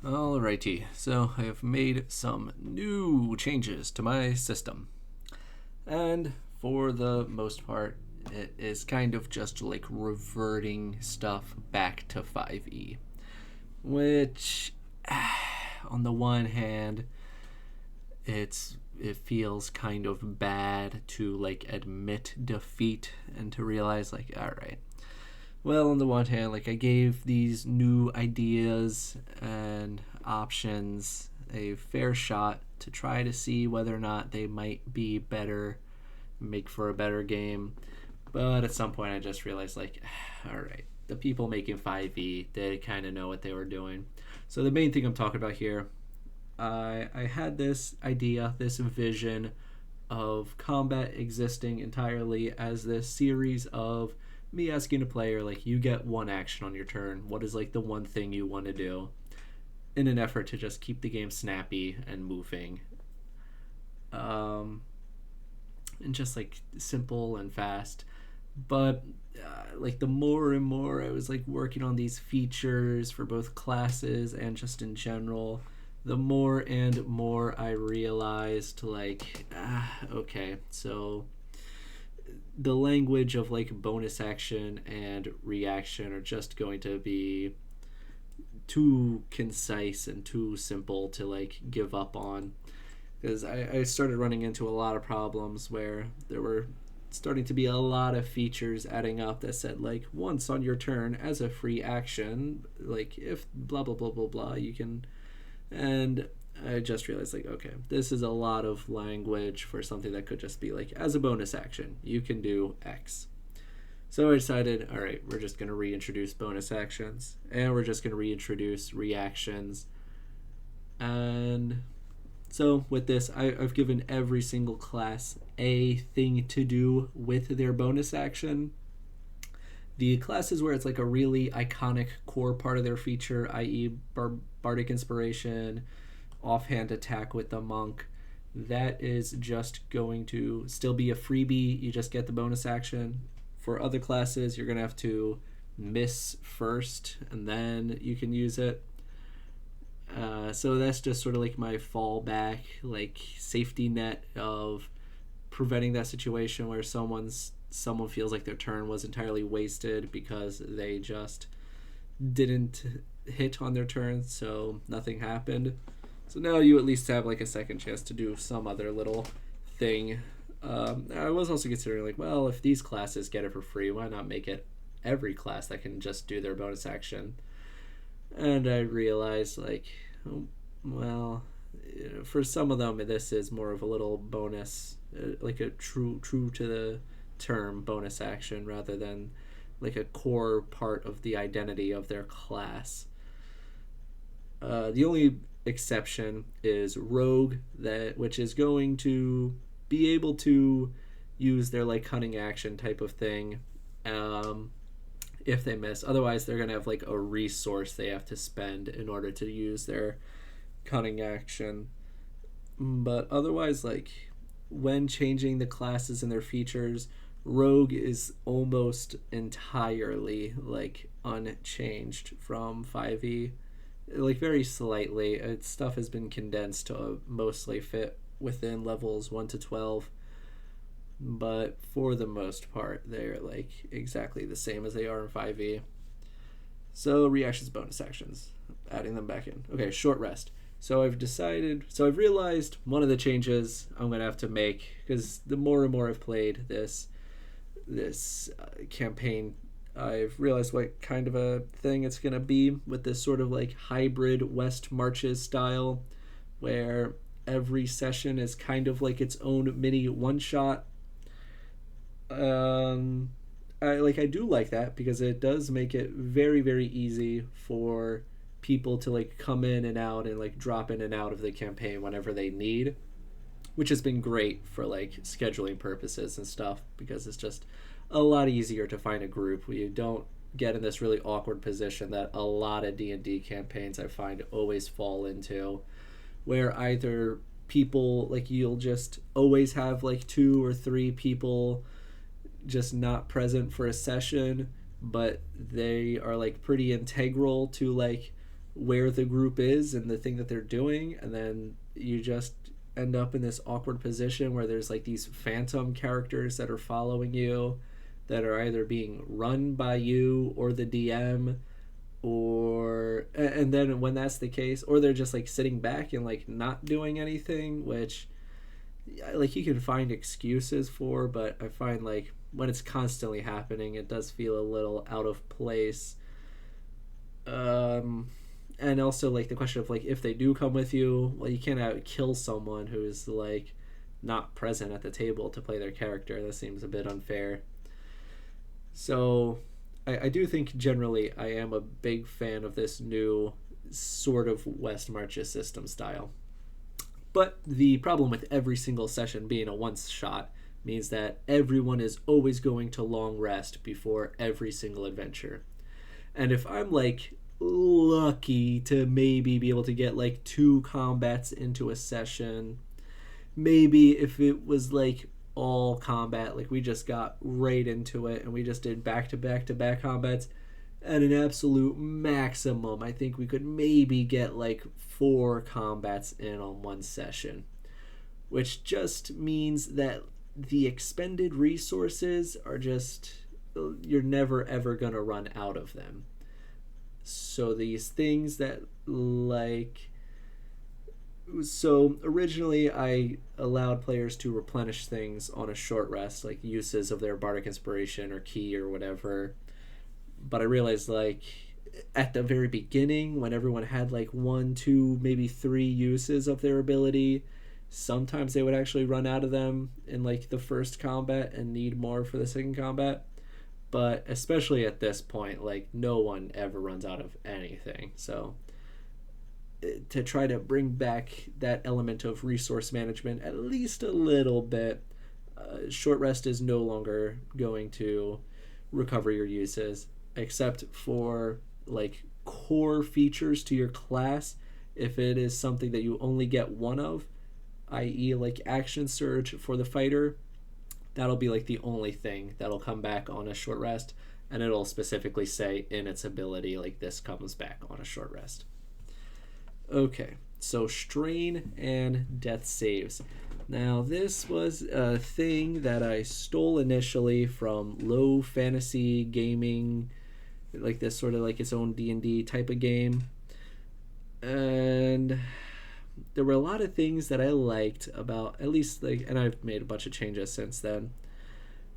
Alrighty, so I have made some new changes to my system. And for the most part, it is kind of just like reverting stuff back to 5e. Which, on the one hand, it feels kind of bad to like admit defeat and to realize like, alright, well, on the one hand, like I gave these new ideas and options a fair shot to try to see whether or not they might be better, make for a better game. But at some point, I just realized, like, all right, the people making 5e, they kind of know what they were doing. So the main thing I'm talking about here, I had this idea, this vision of combat existing entirely as this series of me asking a player, like, you get one action on your turn. What is like the one thing you want to do, in an effort to just keep the game snappy and moving, and just like simple and fast. But like the more and more I was like working on these features for both classes and just in general, the more and more I realized like, okay, so the language of like bonus action and reaction are just going to be too concise and too simple to like give up on, because I started running into a lot of problems where there were starting to be a lot of features adding up that said like once on your turn as a free action, like if blah blah blah blah blah you can. And I just realized like, okay, this is a lot of language for something that could just be like as a bonus action you can do X. So I decided, all right, we're just going to reintroduce bonus actions and we're just going to reintroduce reactions. And so with this, I've given every single class a thing to do with their bonus action. The classes where it's like a really iconic core part of their feature, i.e. Bardic Inspiration, offhand attack with the monk, that is just going to still be a freebie. You just get the bonus action. For other classes, you're going to have to miss first and then you can use it. So that's just sort of like my fallback, like safety net of preventing that situation where someone feels like their turn was entirely wasted because they just didn't hit on their turn, so nothing happened. So now you at least have like a second chance to do some other little thing. I was also considering like, well, if these classes get it for free, why not make it every class that can just do their bonus action? And I realized like, well, for some of them this is more of a little bonus, like a true to the term bonus action rather than like a core part of the identity of their class. The only exception is rogue, which is going to be able to use their like cunning action type of thing if they miss. Otherwise they're going to have like a resource they have to spend in order to use their cunning action. But otherwise, like when changing the classes and their features, rogue is almost entirely like unchanged from 5e, like very slightly. Its stuff has been condensed to mostly fit within levels 1 to 12, but for the most part they're like exactly the same as they are in 5e. So reactions, bonus actions, adding them back in. Okay, short rest. So I've realized one of the changes I'm going to have to make, because the more and more I've played this campaign, I've realized what kind of a thing it's going to be with this sort of like hybrid West Marches style, where every session is kind of like its own mini one-shot. I do like that because it does make it very, very easy for people to like come in and out and like drop in and out of the campaign whenever they need, which has been great for like scheduling purposes and stuff, because it's just a lot easier to find a group where you don't get in this really awkward position that a lot of D&D campaigns I find always fall into, where either people like you'll just always have like 2 or 3 people just not present for a session, but they are like pretty integral to like where the group is and the thing that they're doing, and then you just end up in this awkward position where there's like these phantom characters that are following you, that are either being run by you or the DM, or and then when that's the case, or they're just like sitting back and like not doing anything, which like you can find excuses for, but I find like when it's constantly happening, it does feel a little out of place. And also like the question of like if they do come with you, well, you can't kill someone who's like not present at the table to play their character. That seems a bit unfair. So I do think generally I am a big fan of this new sort of West Marches system style. But the problem with every single session being a once shot means that everyone is always going to long rest before every single adventure. And if I'm like lucky to maybe be able to get like 2 combats into a session, maybe if it was like all combat, like we just got right into it and we just did back to back to back combats at an absolute maximum, I think we could maybe get like 4 combats in on one session, which just means that the expended resources are just, you're never ever gonna run out of them. So these things that like, so originally I allowed players to replenish things on a short rest, like uses of their bardic inspiration or key or whatever. But I realized like at the very beginning, when everyone had like 1, 2, maybe 3 uses of their ability, sometimes they would actually run out of them in like the first combat and need more for the second combat. But especially at this point, like no one ever runs out of anything. So to try to bring back that element of resource management at least a little bit, short rest is no longer going to recover your uses, except for like core features to your class. If it is something that you only get one of, i.e. like action surge for the fighter, that'll be like the only thing that'll come back on a short rest, and it'll specifically say in its ability like this comes back on a short rest. Okay, so strain and death saves. Now this was a thing that I stole initially from low fantasy gaming, like this sort of like its own D&D type of game, and there were a lot of things that I liked about, at least like, and I've made a bunch of changes since then,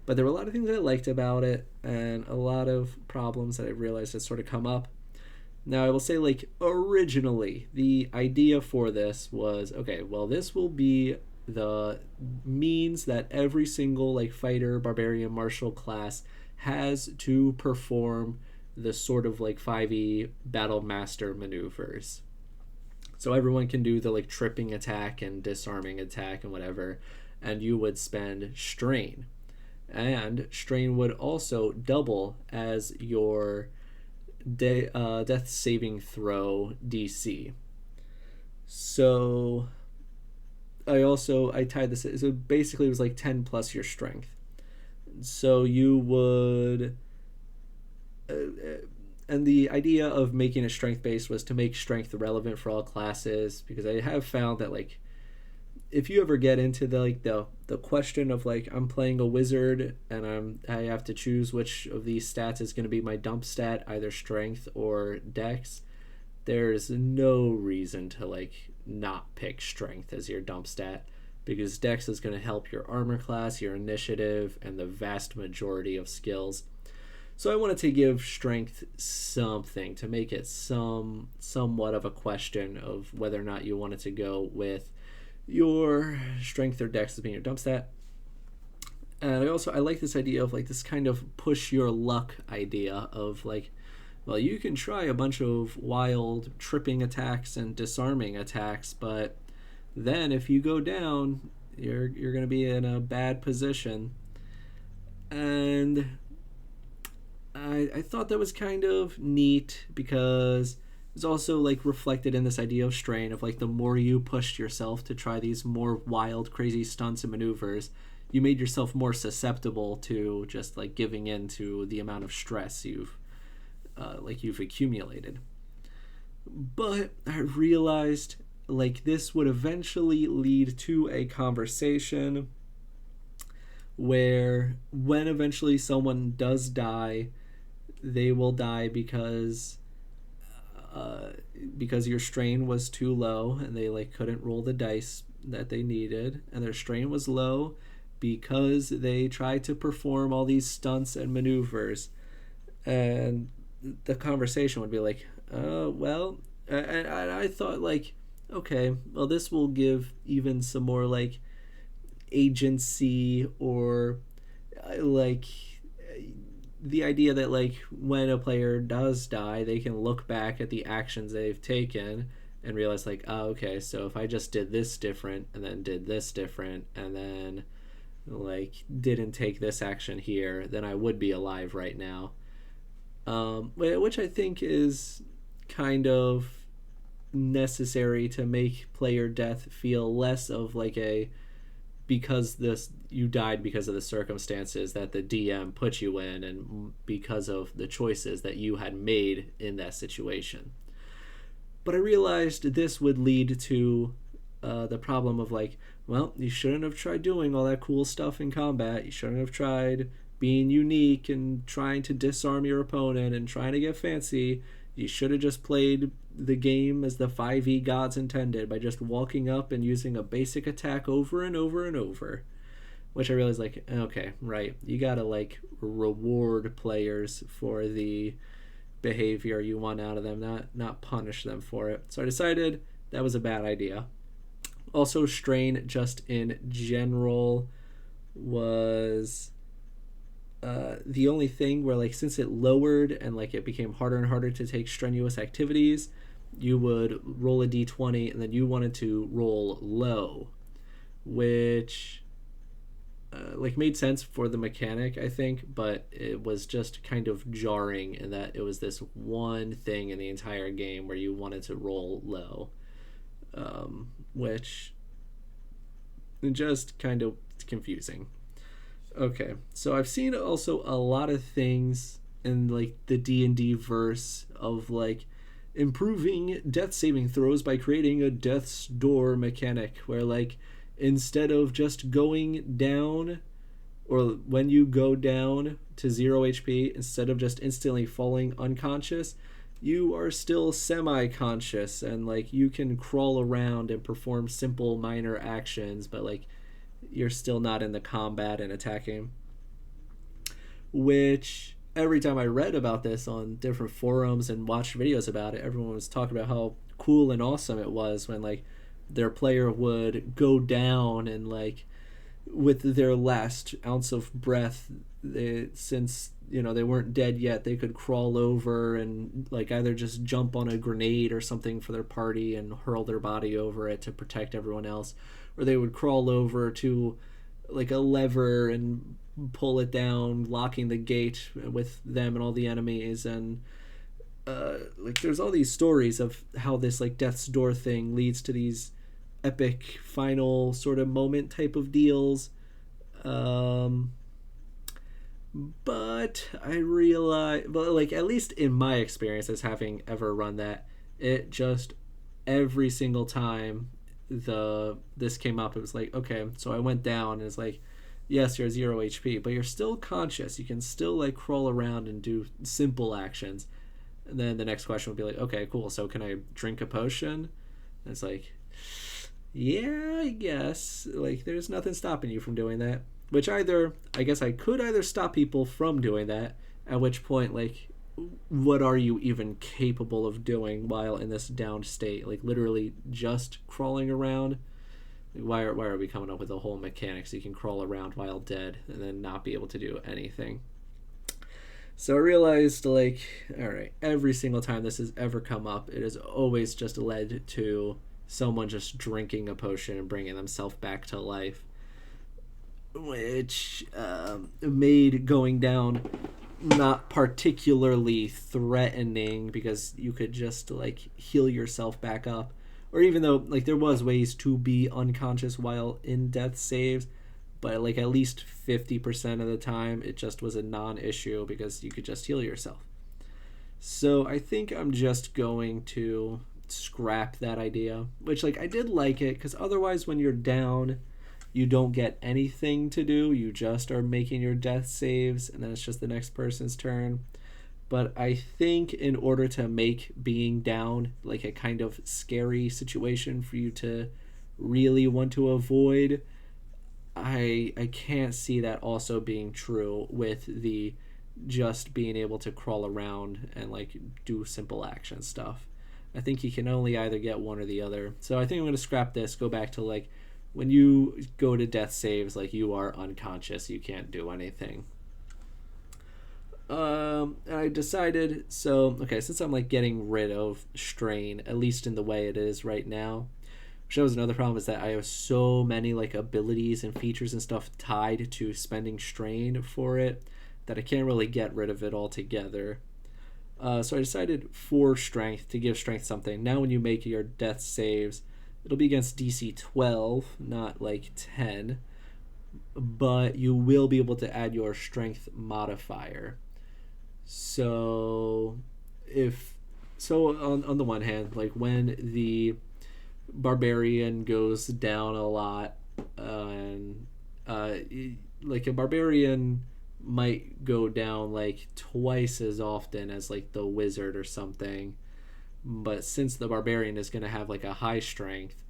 but there were a lot of things that I liked about it and a lot of problems that I realized had sort of come up. Now I will say like originally the idea for this was, okay, well this will be the means that every single like fighter, barbarian, martial class has to perform the sort of like 5e battle master maneuvers. So everyone can do the like tripping attack and disarming attack and whatever, and you would spend strain. And strain would also double as your death saving throw DC. So I tied this, so basically it was like 10 plus your strength. So you would and the idea of making it strength based was to make strength relevant for all classes, because I have found that like if you ever get into the question of like I'm playing a wizard and I have to choose which of these stats is going to be my dump stat, either strength or dex, there's no reason to like not pick strength as your dump stat, because dex is going to help your armor class, your initiative, and the vast majority of skills. So I wanted to give strength something to make it somewhat of a question of whether or not you wanted to go with your strength or dex as being your dump stat. And I like this idea of like this kind of push your luck idea of like, well, you can try a bunch of wild tripping attacks and disarming attacks, but then if you go down, you're going to be in a bad position. And I thought that was kind of neat, because it's also like reflected in this idea of strain of like the more you pushed yourself to try these more wild, crazy stunts and maneuvers, you made yourself more susceptible to just like giving in to the amount of stress you've accumulated. But I realized like this would eventually lead to a conversation where when eventually someone does die, they will die uh, because your strain was too low and they like couldn't roll the dice that they needed, and their strain was low because they tried to perform all these stunts and maneuvers. And the conversation would be like, well, and I thought like, okay, well this will give even some more like agency, or like the idea that like when a player does die, they can look back at the actions they've taken and realize like, oh, okay, so if I just did this different and then did this different and then like didn't take this action here, then I would be alive right now. Which I think is kind of necessary to make player death feel less of like a because this you died because of the circumstances that the DM put you in and because of the choices that you had made in that situation. But I realized this would lead to the problem of like, well, you shouldn't have tried doing all that cool stuff in combat. You shouldn't have tried being unique and trying to disarm your opponent and trying to get fancy. You should have just played the game as the 5e gods intended by just walking up and using a basic attack over and over and over. Which I realized, like, okay, right. You gotta, like, reward players for the behavior you want out of them, not punish them for it. So I decided that was a bad idea. Also, strain just in general was the only thing where like since it lowered and like it became harder and harder to take strenuous activities, you would roll a d20 and then you wanted to roll low, which like made sense for the mechanic, I think, but it was just kind of jarring in that it was this one thing in the entire game where you wanted to roll low, which just kind of confusing. Okay, so I've seen also a lot of things in like the D&D verse of like improving death saving throws by creating a death's door mechanic where like instead of just going down, or when you go down to 0 HP, instead of just instantly falling unconscious, you are still semi-conscious and like you can crawl around and perform simple minor actions, but like you're still not in the combat and attacking. Which every time I read about this on different forums and watched videos about it, everyone was talking about how cool and awesome it was when like their player would go down and like with their last ounce of breath, since they weren't dead yet, they could crawl over and like either just jump on a grenade or something for their party and hurl their body over it to protect everyone else, or they would crawl over to like a lever and pull it down, locking the gate with them and all the enemies. And like there's all these stories of how this like death's door thing leads to these epic final sort of moment type of deals. But I realize, but like at least in my experience as having ever run that, it just every single time this came up, it was like, okay, so I went down and it's like, yes, you're 0 HP, but you're still conscious. You can still like crawl around and do simple actions. And then the next question would be like, okay, cool, so can I drink a potion? And it's like, yeah, I guess. Like, there's nothing stopping you from doing that. Which either, I guess I could either stop people from doing that, at which point, like, what are you even capable of doing while in this downed state? Like, literally just crawling around? Why are we coming up with a whole mechanic so you can crawl around while dead and then not be able to do anything? So I realized, like, alright, every single time this has ever come up, it has always just led to someone just drinking a potion and bringing themselves back to life, which made going down not particularly threatening because you could just like heal yourself back up. Or even though like there was ways to be unconscious while in death saves, but like at least 50% of the time it just was a non-issue because you could just heal yourself. So I think I'm just going to scrap that idea, which like I did like it because otherwise when you're down, you don't get anything to do. You just are making your death saves, and then it's just the next person's turn. But I think in order to make being down like a kind of scary situation for you to really want to avoid, I can't see that also being true with the just being able to crawl around and like do simple action stuff. I think you can only either get one or the other. So I think I'm going to scrap this, go back to like when you go to death saves, like you are unconscious, you can't do anything. I decided, so okay, since I'm like getting rid of strain, at least in the way it is right now, which was another problem, is that I have so many like abilities and features and stuff tied to spending strain for it that I can't really get rid of it altogether. So I decided for strength to give strength something. Now when you make your death saves, it'll be against DC 12, not like 10, but you will be able to add your strength modifier. So if so on the one hand, like when the barbarian goes down a lot, and like a barbarian might go down like twice as often as like the wizard or something, but since the barbarian is going to have like a high strength,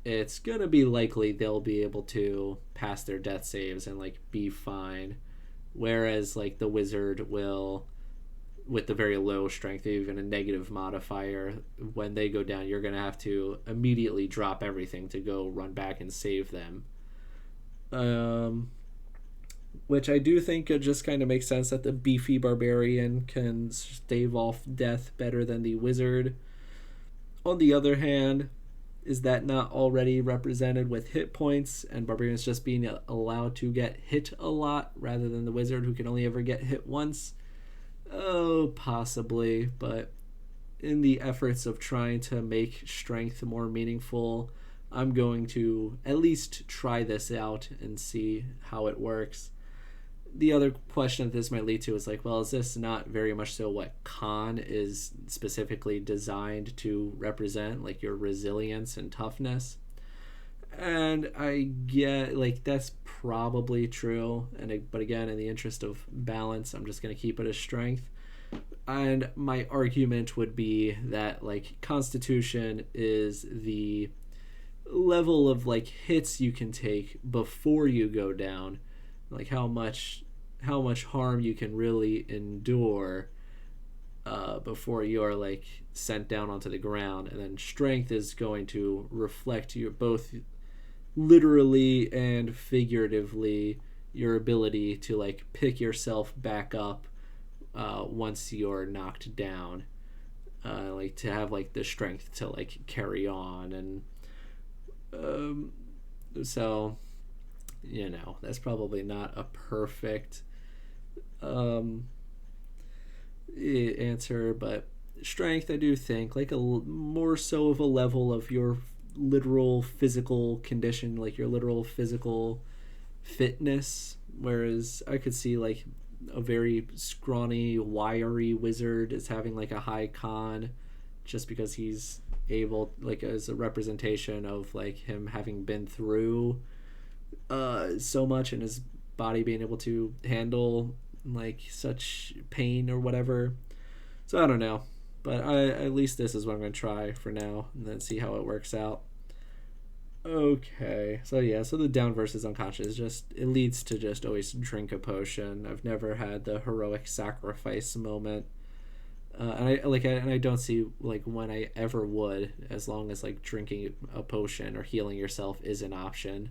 it's going to be likely they'll be able to pass their death saves and like be fine, whereas like the wizard will, with the very low strength, even a negative modifier, when they go down, you're going to have to immediately drop everything to go run back and save them. Which I do think it just kind of makes sense that the beefy barbarian can stave off death better than the wizard. On the other hand, is that not already represented with hit points and barbarians just being allowed to get hit a lot rather than the wizard who can only ever get hit once? Oh, possibly, but in the efforts of trying to make strength more meaningful, I'm going to at least try this out and see how it works. The other question that this might lead to is like, well, is this not very much so what con is specifically designed to represent, like your resilience and toughness? And I get like that's probably true, but again, in the interest of balance, I'm just going to keep it as strength. And my argument would be that like constitution is the level of like hits you can take before you go down, like how much harm you can really endure before you are like sent down onto the ground. And then strength is going to reflect your both literally and figuratively your ability to like pick yourself back up once you're knocked down, like to have like the strength to like carry on. And so that's probably not a perfect answer, but strength, I do think like a more so of a level of your literal physical condition, like your literal physical fitness, whereas I could see like a very scrawny wiry wizard is having like a high con just because he's able, like as a representation of like him having been through so much and his body being able to handle like such pain or whatever. So I don't know, but at least this is what I'm going to try for now and then see how it works out. Okay, so yeah, so the down versus unconscious, just it leads to just always drink a potion. I've never had the heroic sacrifice moment, and I don't see like when I ever would, as long as like drinking a potion or healing yourself is an option.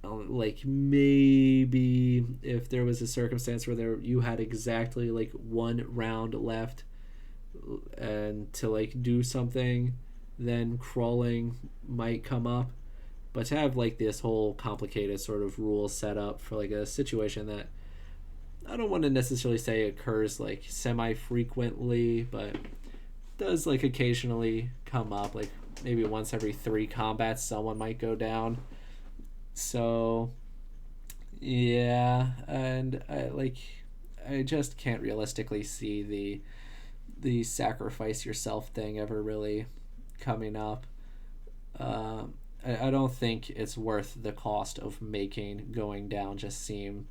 Like maybe if there was a circumstance where you had exactly like one round left and to like do something, then crawling might come up. But to have like this whole complicated sort of rule set up for like a situation that I don't want to necessarily say occurs like semi frequently, but does like occasionally come up, like maybe once every 3 combats someone might go down. So yeah, and I just can't realistically see the sacrifice yourself thing ever really coming up. Uh, I don't think it's worth the cost of making going down just seem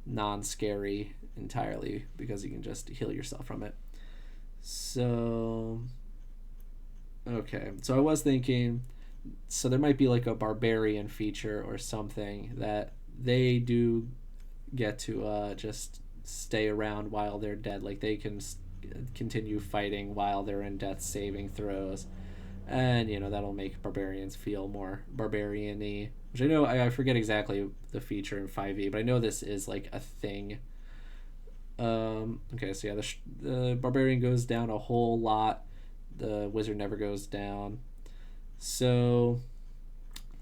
non-scary entirely because you can just heal yourself from it. So okay, so I was thinking, so there might be like a barbarian feature or something that they do get to just stay around while they're dead. Like they can continue fighting while they're in death saving throws, and that'll make barbarians feel more barbarian-y. Which I know I forget exactly the feature in 5e, but I know this is like a thing. Okay, so yeah, the barbarian goes down a whole lot. The wizard never goes down. So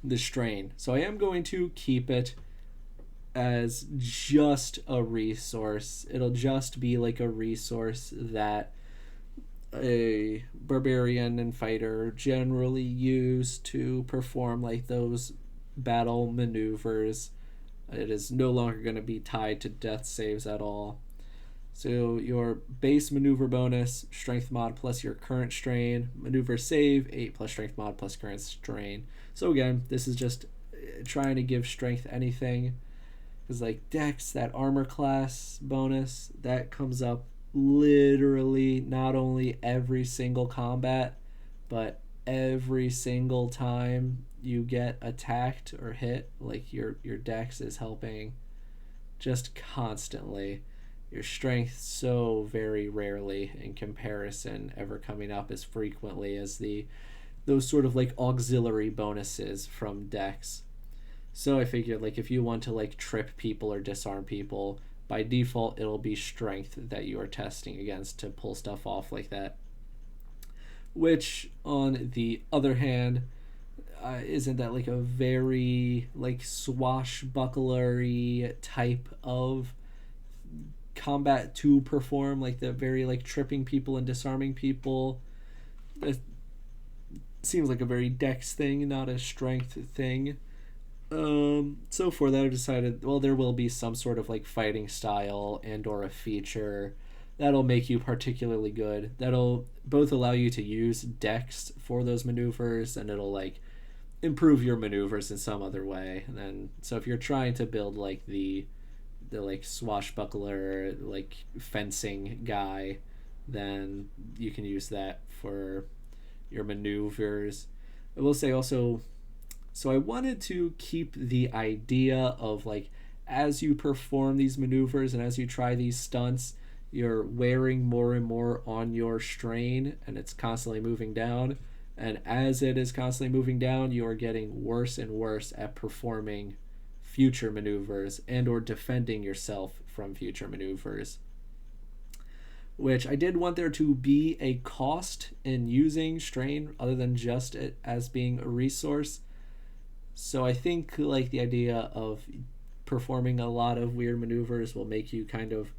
the strain. So I am going to keep it as just a resource. It'll just be like a resource that a barbarian and fighter generally use to perform like those battle maneuvers. It is no longer going to be tied to death saves at all. So your base maneuver bonus, strength mod plus your current strain, maneuver save, 8 plus strength mod plus current strain. So again, this is just trying to give strength anything. Because like Dex, that armor class bonus, that comes up literally not only every single combat, but every single time you get attacked or hit, like your Dex is helping just constantly. Your strength so very rarely in comparison ever coming up as frequently as those sort of like auxiliary bonuses from Dex. So I figured like if you want to like trip people or disarm people, by default it'll be strength that you are testing against to pull stuff off like that. Which on the other hand, isn't that like a very like swashbucklery type of combat to perform, like the very like tripping people and disarming people? It seems like a very Dex thing, not a strength thing. So for that I decided, well, there will be some sort of like fighting style and or a feature that'll make you particularly good, that'll both allow you to use Dex for those maneuvers and it'll like improve your maneuvers in some other way. And then so if you're trying to build like the like swashbuckler like fencing guy, then you can use that for your maneuvers. I will say also, so I wanted to keep the idea of like as you perform these maneuvers and as you try these stunts, you're wearing more and more on your strain and it's constantly moving down, and as it is constantly moving down you are getting worse and worse at performing future maneuvers and or defending yourself from future maneuvers. Which I did want there to be a cost in using strain other than just it as being a resource. So I think like the idea of performing a lot of weird maneuvers will make you kind of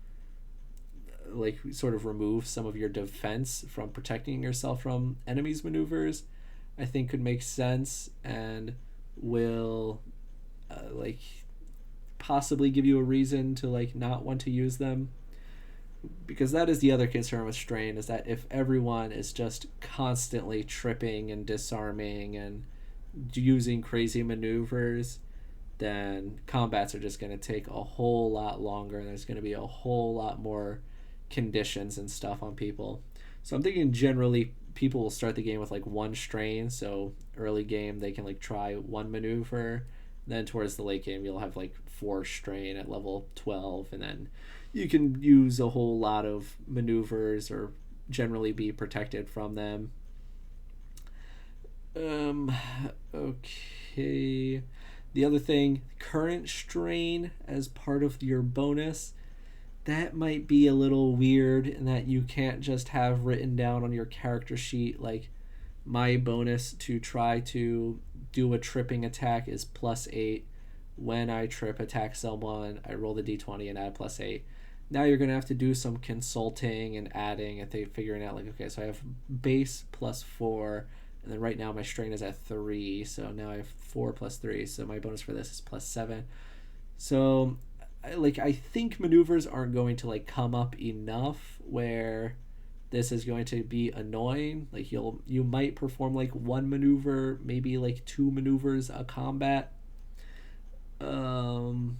like sort of remove some of your defense from protecting yourself from enemies' maneuvers, I think could make sense and will like possibly give you a reason to like not want to use them. Because that is the other concern with strain, is that if everyone is just constantly tripping and disarming and using crazy maneuvers, then combats are just going to take a whole lot longer and there's going to be a whole lot more conditions and stuff on people. So I'm thinking generally people will start the game with like one strain, so early game they can like try one maneuver, then towards the late game you'll have like 4 strain at level 12, and then you can use a whole lot of maneuvers or generally be protected from them. Okay. The other thing, current strain as part of your bonus, that might be a little weird in that you can't just have written down on your character sheet like my bonus to try to do a tripping attack is +8. When I trip attack someone, I roll the d20 and add +8. Now you're going to have to do some consulting and adding and figuring out like, okay, so I have base +4, and then right now my strain is at 3, so now I have 4 + 3, so my bonus for this is +7. So I think maneuvers aren't going to like come up enough where this is going to be annoying. Like you might perform like one maneuver, maybe like two maneuvers a combat. So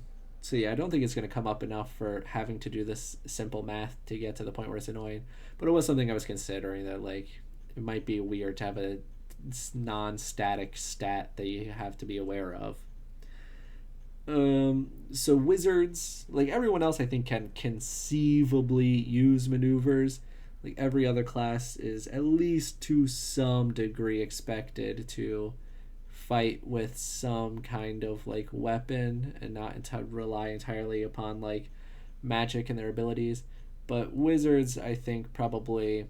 yeah, I don't think it's going to come up enough for having to do this simple math to get to the point where it's annoying. But it was something I was considering, that like it might be weird to have a non-static stat that you have to be aware of. So wizards, like everyone else, I think can conceivably use maneuvers. Like every other class is at least to some degree expected to fight with some kind of like weapon and not rely entirely upon like magic and their abilities. But wizards, I think probably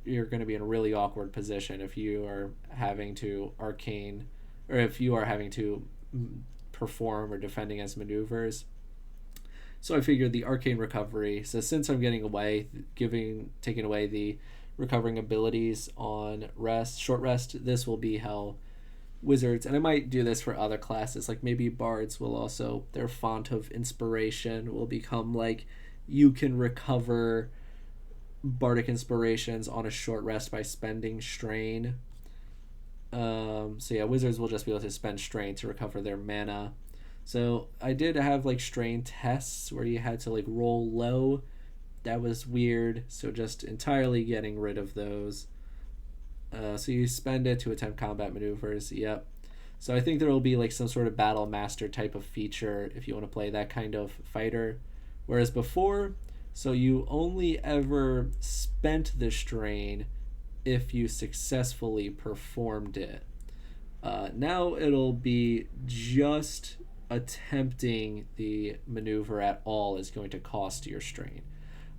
you're going to be in a really awkward position if you are having to arcane, or if you are having to perform or defend against maneuvers. So I figured the arcane recovery. So since I'm taking away the recovering abilities on short rest, this will be how wizards, and I might do this for other classes, like maybe bards will also, their font of inspiration will become like you can recover bardic inspirations on a short rest by spending strain. So yeah, wizards will just be able to spend strain to recover their mana. So I did have like strain tests where you had to like roll low. That was weird. So just entirely getting rid of those. So you spend it to attempt combat maneuvers. Yep. So I think there will be like some sort of battle master type of feature if you want to play that kind of fighter. Whereas before, so you only ever spent the strain if you successfully performed it. Now it'll be just attempting the maneuver at all is going to cost your strain.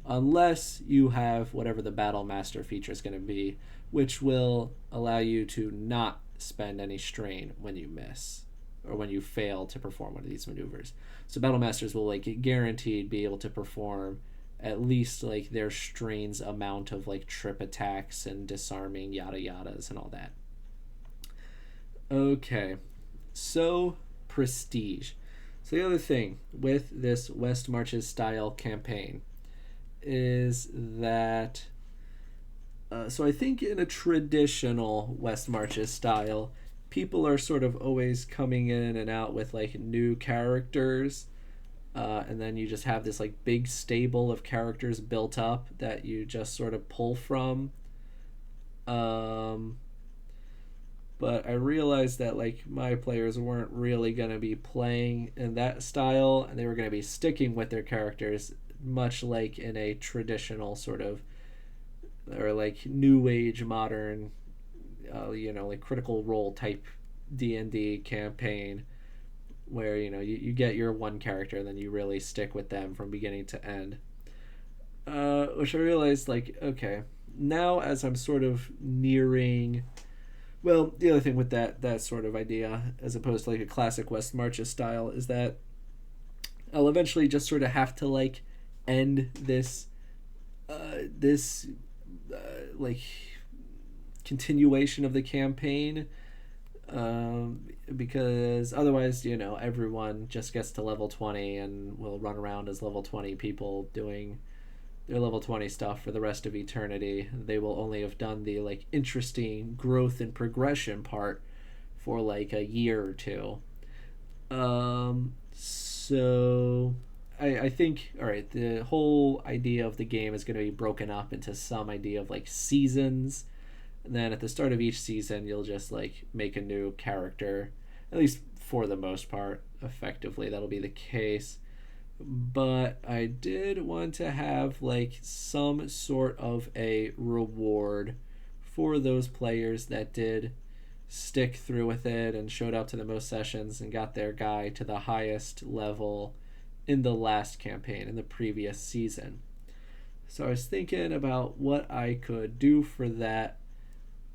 Unless you have whatever the Battle Master feature is going to be, which will allow you to not spend any strain when you miss or when you fail to perform one of these maneuvers. So Battle Masters will like guaranteed be able to perform at least like their strain's amount of like trip attacks and disarming yada yadas and all that. Okay, so prestige. So the other thing with this West Marches style campaign is that so I think in a traditional West Marches style, people are sort of always coming in and out with like new characters, and then you just have this like big stable of characters built up that you just sort of pull from. But I realized that like my players weren't really going to be playing in that style, and they were going to be sticking with their characters much like in a traditional sort of, or like new age modern like Critical Role type D&D campaign where you get your one character and then you really stick with them from beginning to end, which I realized like, okay, now as I'm sort of nearing, well, the other thing with that sort of idea as opposed to like a classic West Marches style is that I'll eventually just sort of have to like end this like continuation of the campaign, because otherwise everyone just gets to level 20 and will run around as level 20 people doing their level 20 stuff for the rest of eternity. They will only have done the like interesting growth and progression part for like a year or two. So I think, all right, the whole idea of the game is going to be broken up into some idea of like seasons. And then at the start of each season, you'll just like make a new character, at least for the most part, effectively. That'll be the case. But I did want to have like some sort of a reward for those players that did stick through with it and showed up to the most sessions and got their guy to the highest level in the last campaign, in the previous season. So I was thinking about what I could do for that.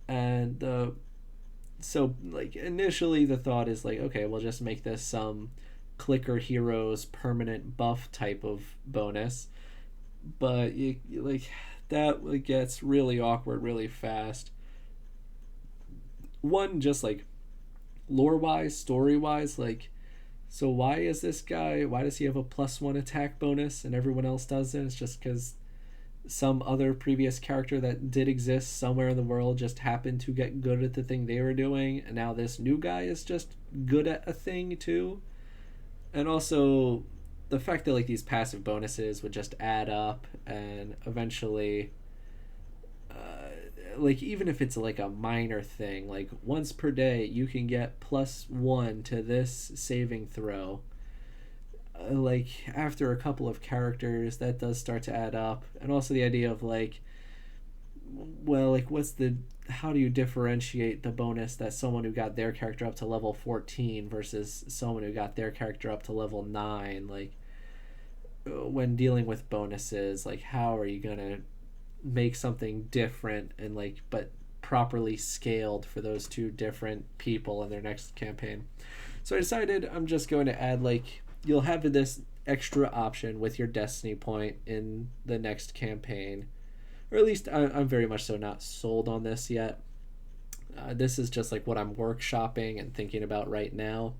And so like initially the thought is like, okay, we'll just make this some Clicker Heroes permanent buff type of bonus. But you like that gets really awkward really fast. One, just like lore wise, story wise, like, so why does he have a +1 attack bonus and everyone else doesn't? It's just because some other previous character that did exist somewhere in the world just happened to get good at the thing they were doing, and now this new guy is just good at a thing too. And also the fact that like these passive bonuses would just add up and eventually like even if it's like a minor thing, like once per day you can get +1 to this saving throw. Like after a couple of characters that does start to add up. And also the idea of like, well, like what's the, how do you differentiate the bonus that someone who got their character up to level 14 versus someone who got their character up to level 9? Like when dealing with bonuses, like how are you gonna make something different and like but properly scaled for those two different people in their next campaign? So I decided I'm just going to add like, you'll have this extra option with your destiny point in the next campaign, or at least I'm very much so not sold on this yet. This is just like what I'm workshopping and thinking about right now.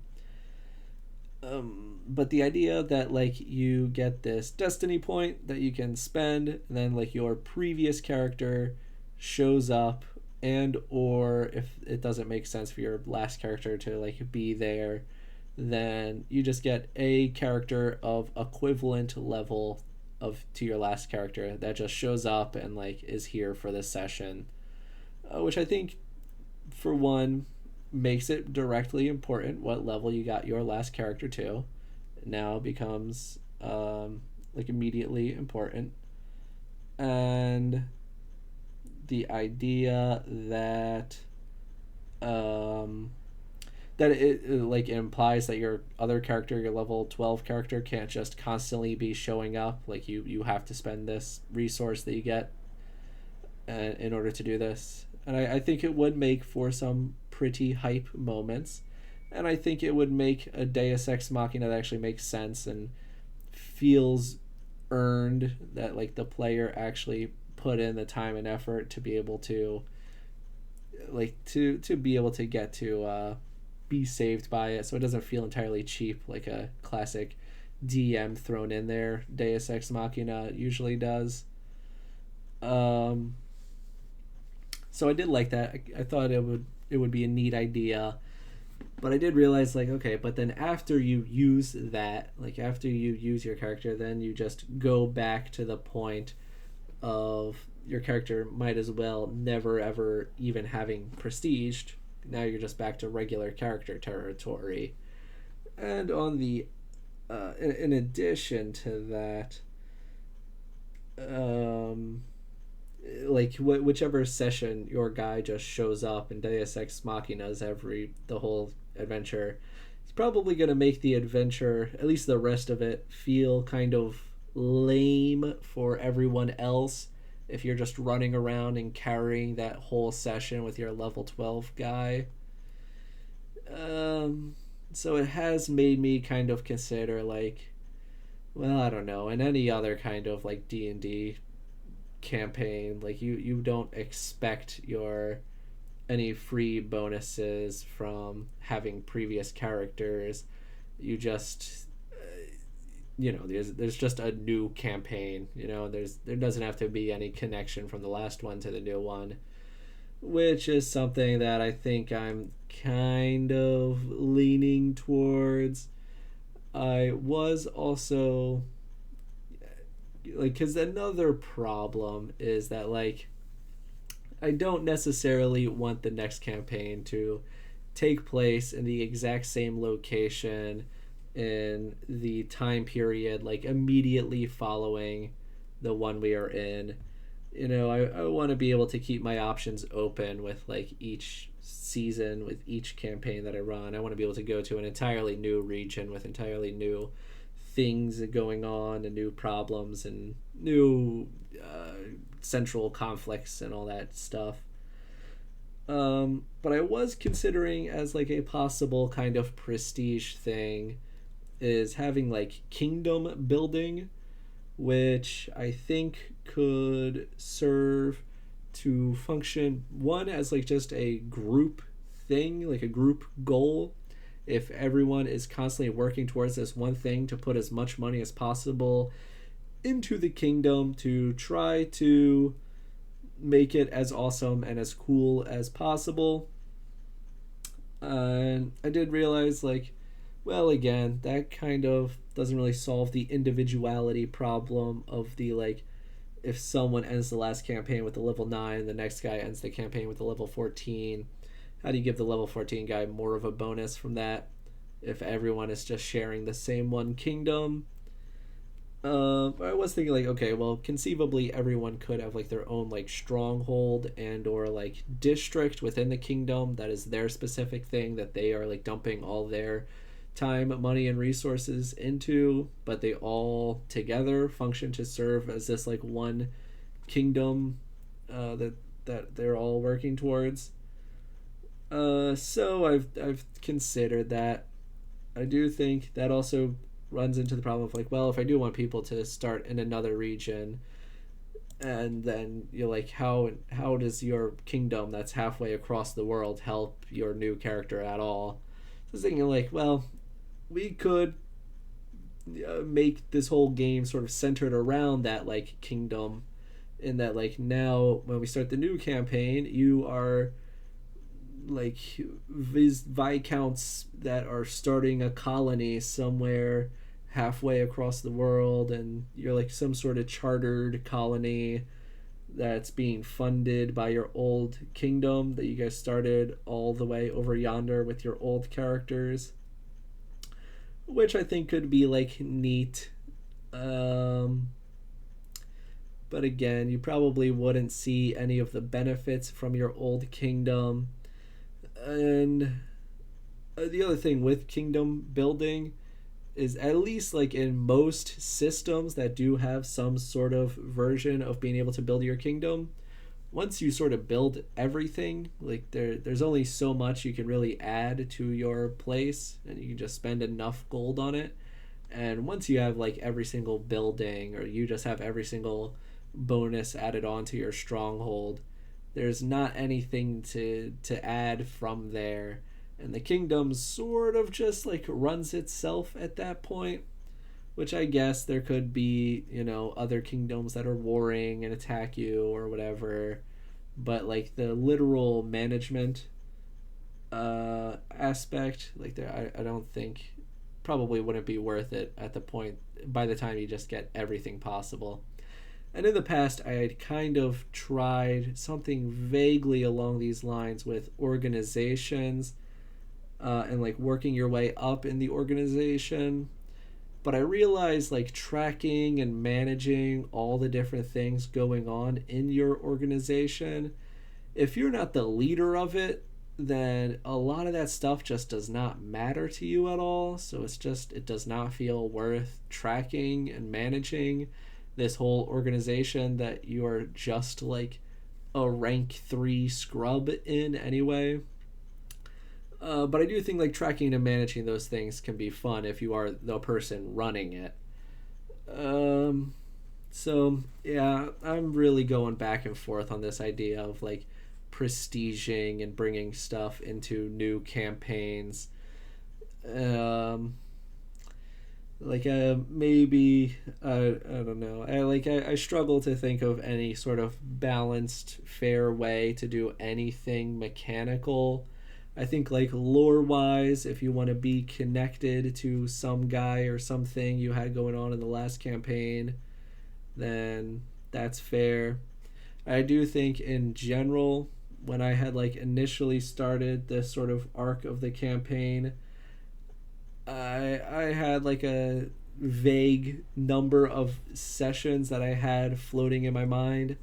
But the idea that like you get this destiny point that you can spend, and then like your previous character shows up, and or if it doesn't make sense for your last character to like be there, then you just get a character of equivalent level of to your last character that just shows up and like is here for this session, which I think for one makes it directly important what level you got your last character to. Now becomes like immediately important. And the idea that that it like implies that your other character, your level 12 character, can't just constantly be showing up. Like you have to spend this resource that you get in order to do this. And I think it would make for some pretty hype moments. And I think it would make a Deus Ex Machina that actually makes sense and feels earned, that like the player actually put in the time and effort to be able to like to be able to get to be saved by it, so it doesn't feel entirely cheap like a classic DM thrown in there Deus Ex Machina usually does. So I did like that. I thought it would be a neat idea, but I did realize like, okay, but then after you use that, like after you use your character, then you just go back to the point of your character might as well never ever even having prestiged. Now you're just back to regular character territory. And on the in addition to that, like whichever session your guy just shows up in Deus Ex Machina's the whole adventure, it's probably going to make the adventure, at least the rest of it, feel kind of lame for everyone else if you're just running around and carrying that whole session with your level 12 guy. So it has made me kind of consider like, well, I don't know, in any other kind of like D&D campaign, like you don't expect your any free bonuses from having previous characters. You just there's just a new campaign. There doesn't have to be any connection from the last one to the new one, which is something that I think I'm kind of leaning towards. I was also like, because another problem is that like I don't necessarily want the next campaign to take place in the exact same location in the time period like immediately following the one we are in. I want to be able to keep my options open with like each season, with each campaign that I run. I want to be able to go to an entirely new region with entirely new things going on and new problems and new central conflicts and all that stuff. But I was considering as like a possible kind of prestige thing is having like kingdom building, which I think could serve to function one as like just a group thing, like a group goal. If everyone is constantly working towards this one thing to put as much money as possible into the kingdom to try to make it as awesome and as cool as possible. And I did realize, like, well, again, that kind of doesn't really solve the individuality problem of the, like, if someone ends the last campaign with a level 9, the next guy ends the campaign with a level 14. How do you give the level 14 guy more of a bonus from that if everyone is just sharing the same one kingdom? I was thinking, like, okay, well, conceivably everyone could have, like, their own, like, stronghold and or like district within the kingdom that is their specific thing that they are, like, dumping all their time, money, and resources into, but they all together function to serve as this, like, one kingdom that they're all working towards. So I've considered that. I do think that also runs into the problem of, like, well, if I do want people to start in another region, and then you're like, how does your kingdom that's halfway across the world help your new character at all? So I was thinking, like, well, we could make this whole game sort of centered around that, like, kingdom, in that, like, now when we start the new campaign, you are like viscounts that are starting a colony somewhere halfway across the world, and you're like some sort of chartered colony that's being funded by your old kingdom that you guys started all the way over yonder with your old characters, which I think could be, like, neat. But again, you probably wouldn't see any of the benefits from your old kingdom. And the other thing with kingdom building is, at least, like, in most systems that do have some sort of version of being able to build your kingdom, once you sort of build everything, like, there's only so much you can really add to your place, and you can just spend enough gold on it. And once you have, like, every single building, or you just have every single bonus added onto your stronghold, there's not anything to add from there, and the kingdom sort of just, like, runs itself at that point. Which I guess there could be, other kingdoms that are warring and attack you or whatever, but, like, the literal management aspect, like, there, I don't think, probably wouldn't be worth it at the point by the time you just get everything possible. And in the past, I had kind of tried something vaguely along these lines with organizations, and, like, working your way up in the organization. But I realized, like, tracking and managing all the different things going on in your organization, if you're not the leader of it, then a lot of that stuff just does not matter to you at all. So it does not feel worth tracking and managing this whole organization that you are just, like, a rank 3 scrub in anyway. But I do think, like, tracking and managing those things can be fun if you are the person running it. So yeah, I'm really going back and forth on this idea of, like, prestiging and bringing stuff into new campaigns. Um, Maybe I don't know. I struggle to think of any sort of balanced, fair way to do anything mechanical. I think, like, lore wise, if you want to be connected to some guy or something you had going on in the last campaign, then that's fair. I do think in general, when I had, like, initially started this sort of arc of the campaign, I had, like, a vague number of sessions that I had floating in my mind,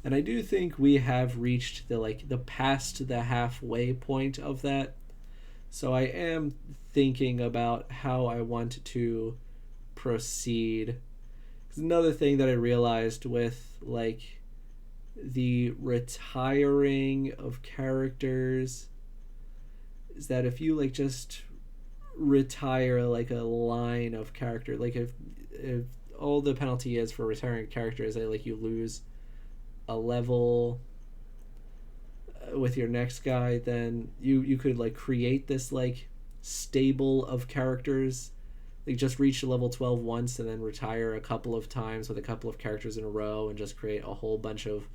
and I do think we have reached the past the halfway point of that. So I am thinking about how I want to proceed. 'Cause another thing that I realized with, like, the retiring of characters is that if you, like, just retire, like, a line of character, like, if all the penalty is for retiring a character is that, like, you lose a level with your next guy, then you could, like, create this, like, stable of characters like just reach level 12 once and then retire a couple of times with a couple of characters in a row and just create a whole bunch of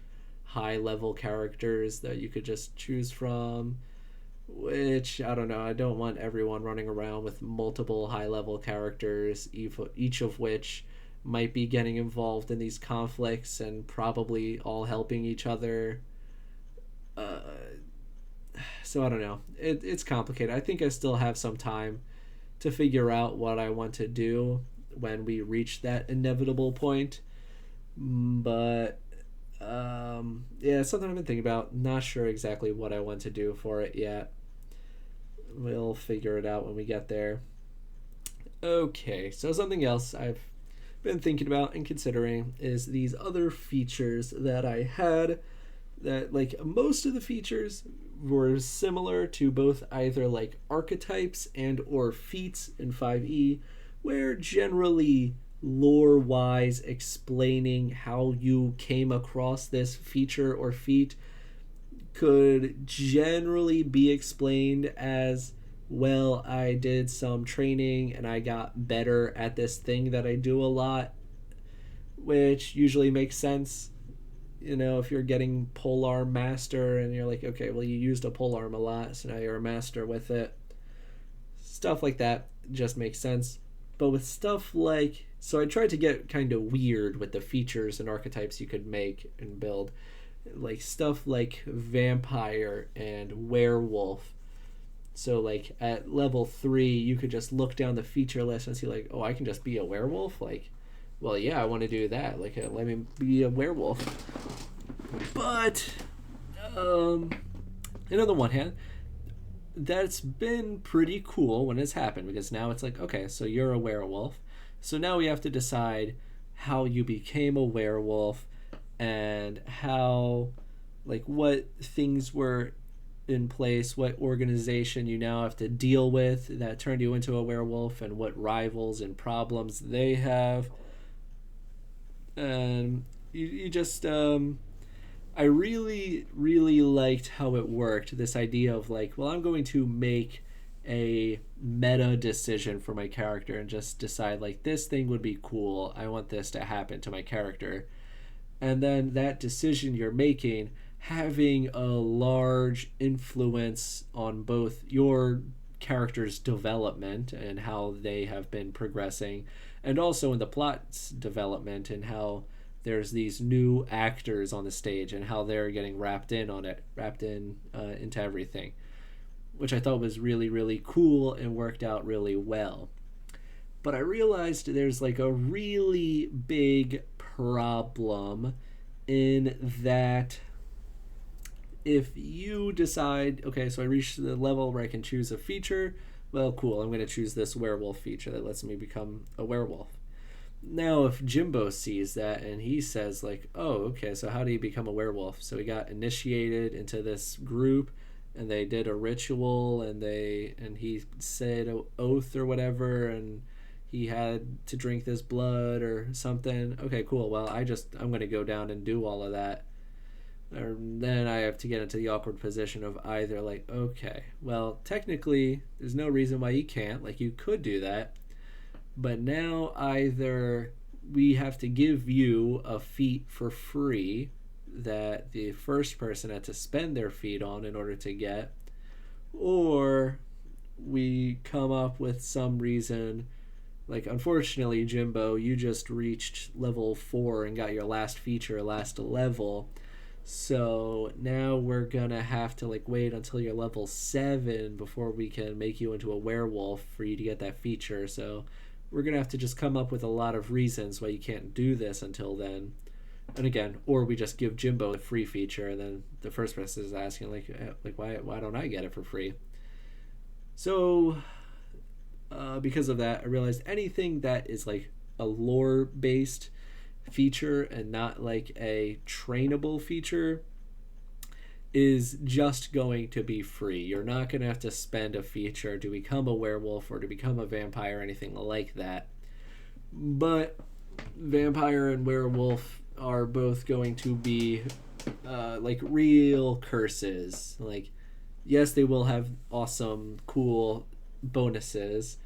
high level characters that you could just choose from. Which, I don't know, I don't want everyone running around with multiple high level characters, each of which might be getting involved in these conflicts and probably all helping each other. Uh, so I don't know. It's complicated. I think I still have some time to figure out what I want to do when we reach that inevitable point. But yeah, it's something I've been thinking about. Not sure exactly what I want to do for it yet. We'll figure it out when we get there. Okay, so something else I've been thinking about and considering is these other features that I had that, like, most of the features were similar to both either like archetypes and or feats in 5e, where generally lore wise explaining how you came across this feature or feat could generally be explained as, well, I did some training and I got better at this thing that I do a lot, which usually makes sense. You know, if you're getting polearm master and you're like, okay, well, you used a polearm a lot, so now you're a master with it. Stuff like that just makes sense. But with stuff like, so I tried to get kind of weird with the features and archetypes you could make and build, like stuff like vampire and werewolf. So like at level 3 you could just look down the feature list and see like, oh, I can just be a werewolf. Like, well, yeah, I want to do that. Like, let me be a werewolf. But and on the one hand, that's been pretty cool when it's happened, because now it's like, okay, so you're a werewolf, so now we have to decide how you became a werewolf and how, like, what things were in place, what organization you now have to deal with that turned you into a werewolf, and what rivals and problems they have. And you just I really, really liked how it worked. This idea of like, well, I'm going to make a meta decision for my character and just decide like, this thing would be cool. I want this to happen to my character. And then that decision you're making having a large influence on both your character's development and how they have been progressing, and also in the plot's development and how there's these new actors on the stage and how they're getting wrapped in into everything, which I thought was really, really cool and worked out really well. But I realized there's like a really big problem in that if you decide, okay, so I reached the level where I can choose a feature, well, cool, I'm going to choose this werewolf feature that lets me become a werewolf. Now, if Jimbo sees that and he says like, oh, okay, so how do you become a werewolf? So he got initiated into this group and they did a ritual and he said an oath or whatever, and he had to drink this blood or something. Okay, cool. Well, I'm going to go down and do all of that. Or then I have to get into the awkward position of either like, okay, well, technically there's no reason why you can't. Like, you could do that. But now either we have to give you a feat for free that the first person had to spend their feat on in order to get, or we come up with some reason, like, unfortunately, Jimbo, you just reached level 4 and got your last feature, last level, so now we're gonna have to like wait until you're level 7 before we can make you into a werewolf for you to get that feature. So we're gonna have to just come up with a lot of reasons why you can't do this until then. And again, or we just give Jimbo a free feature, and then the first person is asking like why don't I get it for free? So because of that, I realized anything that is like a lore based feature and not like a trainable feature is just going to be free. You're not going to have to spend a feature to become a werewolf or to become a vampire or anything like that. But vampire and werewolf are both going to be like real curses. Like, yes, they will have awesome, cool bonuses,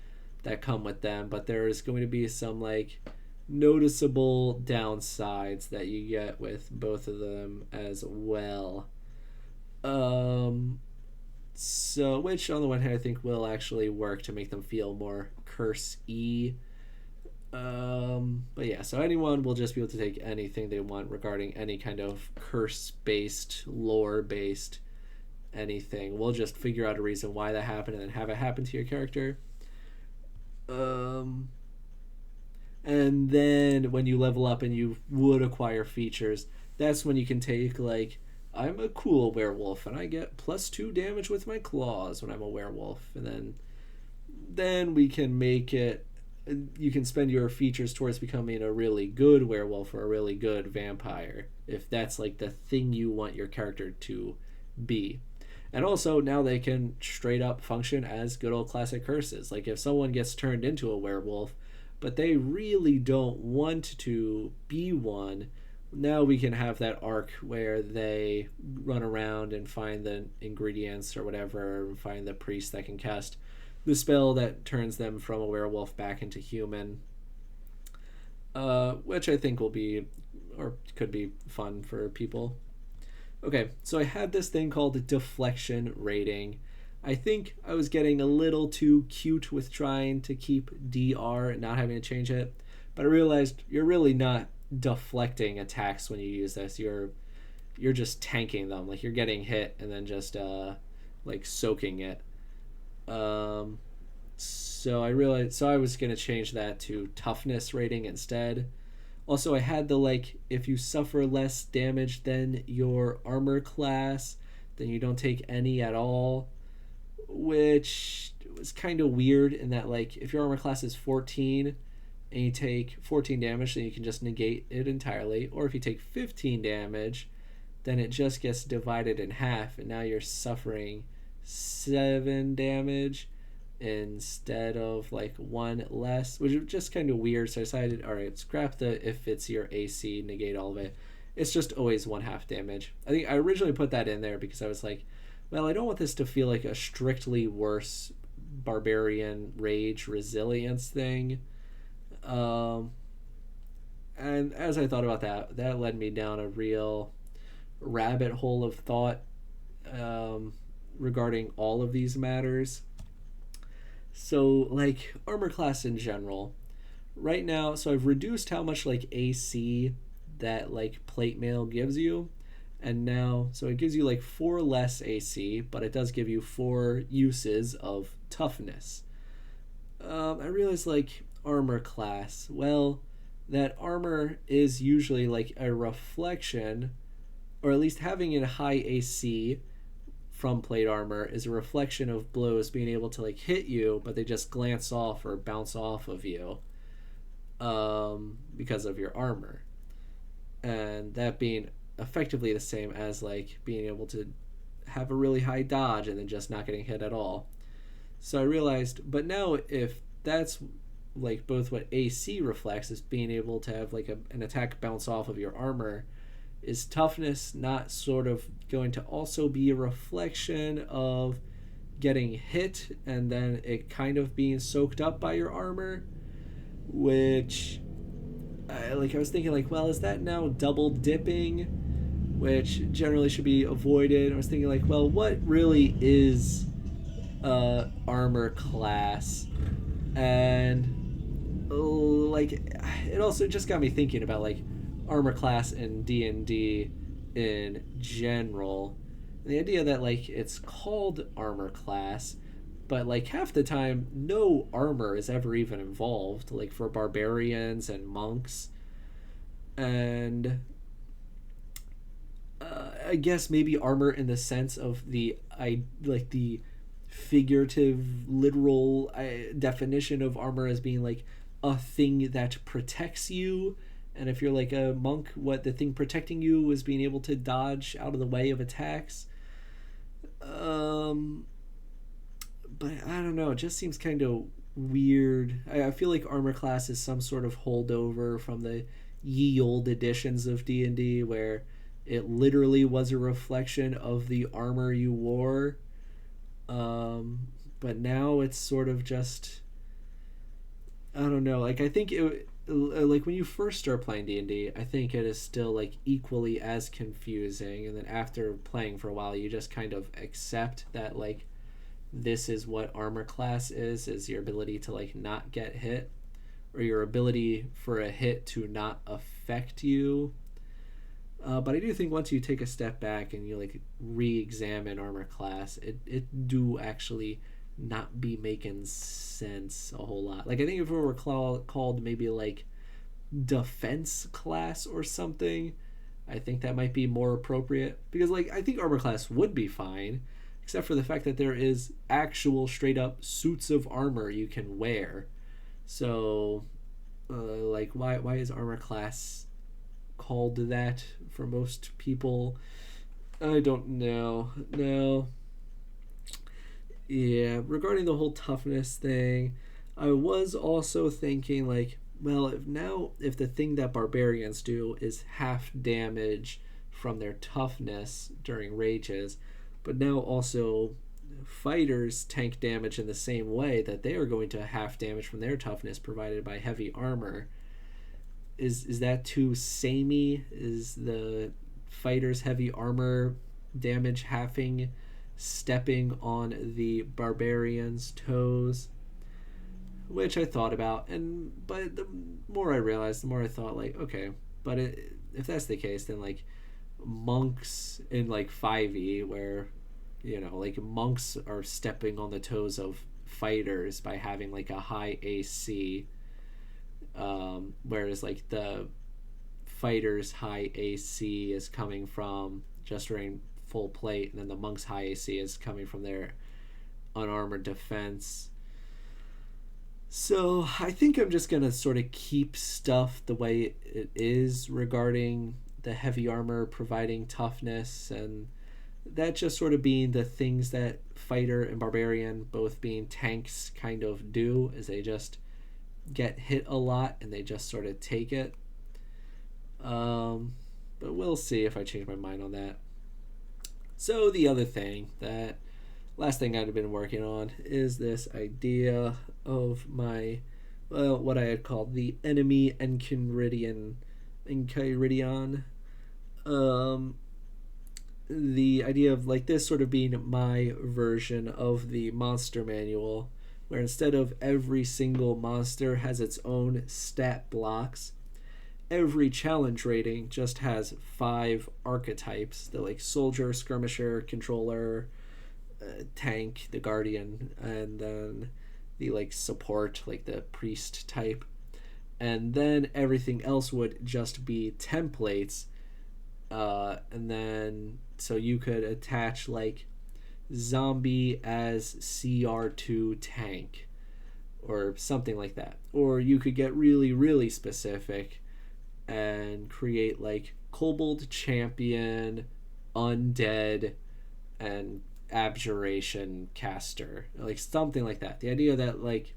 that come with them, but there's going to be some like noticeable downsides that you get with both of them as well. Um, so, which on the one hand I think will actually work to make them feel more curse-y. But yeah, so anyone will just be able to take anything they want regarding any kind of curse-based, lore-based anything. We'll just figure out a reason why that happened and then have it happen to your character. Um, and then when you level up and you would acquire features, that's when you can take like I'm a cool werewolf and I get +2 damage with my claws when I'm a werewolf, and then we can make it. You can spend your features towards becoming a really good werewolf or a really good vampire if that's like the thing you want your character to be. And also now they can straight up function as good old classic curses. Like if someone gets turned into a werewolf, but they really don't want to be one, now we can have that arc where they run around and find the ingredients or whatever, and find the priest that can cast the spell that turns them from a werewolf back into human, which I think will be or could be fun for people. Okay, so I had this thing called deflection rating. I think I was getting a little too cute with trying to keep DR and not having to change it, but I realized you're really not deflecting attacks when you use this. You're just tanking them. Like you're getting hit and then just like soaking it. So I realized, so I was gonna change that to toughness rating instead. Also, I had the like if you suffer less damage than your armor class, then you don't take any at all, which was kind of weird in that like if your armor class is 14 and you take 14 damage, then you can just negate it entirely. Or if you take 15 damage, then it just gets divided in half, and now you're suffering 7 damage instead of like 1 less, which is just kind of weird. So I decided, all right, scrap the if it's your AC, negate all of it. It's just always 1/2 damage. I think I originally put that in there because I was like, well, I don't want this to feel like a strictly worse barbarian rage resilience thing. And as I thought about that, that led me down a real rabbit hole of thought regarding all of these matters. So, like, armor class in general. Right now, so I've reduced how much, like, AC that, like, plate mail gives you. And now, so it gives you, like, 4 less AC, but it does give you 4 uses of toughness. I realized, like, armor class. Well, that armor is usually, like, a reflection, or at least having a high AC from plate armor is a reflection of blows being able to like hit you, but they just glance off or bounce off of you because of your armor, and that being effectively the same as like being able to have a really high dodge and then just not getting hit at all. So I realized, but now if that's like both what AC reflects is being able to have like an attack bounce off of your armor, is toughness not sort of going to also be a reflection of getting hit and then it kind of being soaked up by your armor? Which, I was thinking, like, well, is that now double dipping? Which generally should be avoided. I was thinking, like, well, what really is armor class? And, like, it also just got me thinking about, like, armor class in D&D in general. And the idea that like it's called armor class, but like half the time no armor is ever even involved, like for barbarians and monks. And I guess maybe armor in the sense of the figurative literal definition of armor as being like a thing that protects you. And if you're like a monk, what the thing protecting you is being able to dodge out of the way of attacks. But I don't know. It just seems kind of weird. I feel like armor class is some sort of holdover from the ye old editions of D&D where it literally was a reflection of the armor you wore. But now it's sort of just I don't know. Like I think it like when you first start playing D&D, I think it is still like equally as confusing, and then after playing for a while, you just kind of accept that like this is what armor class is your ability to like not get hit, or your ability for a hit to not affect you. But I do think once you take a step back and you like re-examine armor class, it do actually not be making sense a whole lot. Like I think if it were called maybe like defense class or something, I think that might be more appropriate, because like I think armor class would be fine, except for the fact that there is actual straight up suits of armor you can wear. So like why is armor class called that for most people? I don't know. No. Yeah, regarding the whole toughness thing, I was also thinking like, well, if the thing that barbarians do is half damage from their toughness during rages, but now also fighters tank damage in the same way, that they are going to half damage from their toughness provided by heavy armor. Is that too samey? Is the fighter's heavy armor damage halving stepping on the barbarian's toes? Which I thought about, but the more I realized, the more I thought like, okay, but if that's the case, then like monks in like 5e, where like monks are stepping on the toes of fighters by having like a high AC, whereas like the fighters high AC is coming from just during full plate, and then the monks high AC is coming from their unarmored defense. So I think I'm just gonna sort of keep stuff the way it is regarding the heavy armor providing toughness, and that just sort of being the things that fighter and barbarian, both being tanks, kind of do, is they just get hit a lot and they just sort of take it. But we'll see if I change my mind on that. So the other thing, that last thing I've been working on, is this idea of my, well, what I had called the enemy Enchiridion. The idea of like this sort of being my version of the monster manual, where instead of every single monster has its own stat blocks, every challenge rating just has 5 archetypes: the like soldier, skirmisher, controller, tank, the guardian, and then the like support, like the priest type. And then everything else would just be templates, and then so you could attach like zombie as CR2 tank or something like that, or you could get really really specific and create like kobold champion, undead, and abjuration caster, like something like that. The idea that like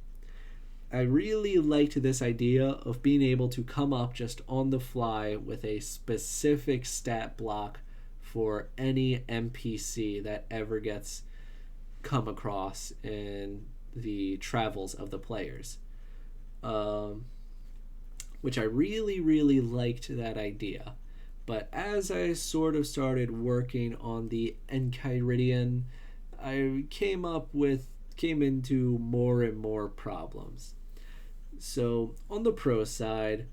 I really liked this idea of being able to come up just on the fly with a specific stat block for any NPC that ever gets come across in the travels of the players. Which I really, really liked that idea. But as I sort of started working on the Enchiridion, I came into more and more problems. So on the pro side,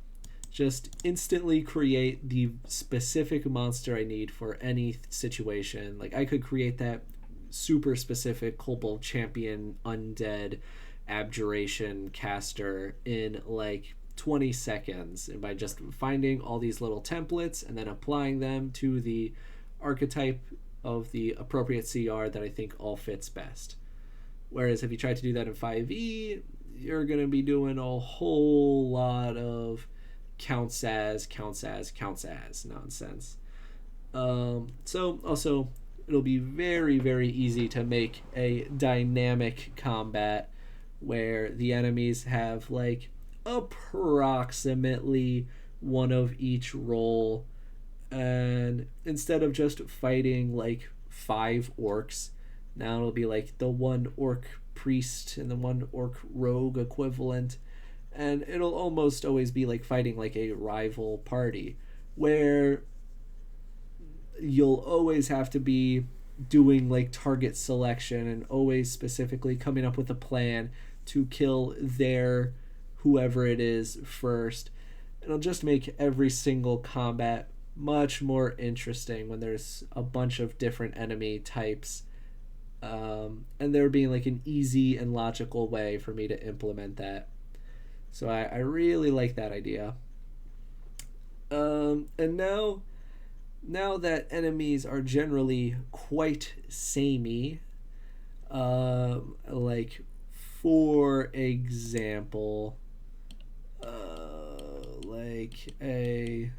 just instantly create the specific monster I need for any situation. Like I could create that super specific kobold champion undead abjuration caster in like 20 seconds, and by just finding all these little templates and then applying them to the archetype of the appropriate CR that I think all fits best. Whereas if you try to do that in 5e, you're going to be doing a whole lot of counts as nonsense. So also, it'll be very, very easy to make a dynamic combat where the enemies have like approximately one of each role, and instead of just fighting like 5 orcs, now it'll be like the 1 orc priest and the 1 orc rogue equivalent, And it'll almost always be like fighting like a rival party, where you'll always have to be doing like target selection and always specifically coming up with a plan to kill their whoever it is first. It'll just make every single combat much more interesting when there's a bunch of different enemy types, and there being like an easy and logical way for me to implement that. So I really like that idea. And now that enemies are generally quite samey, like for example, like a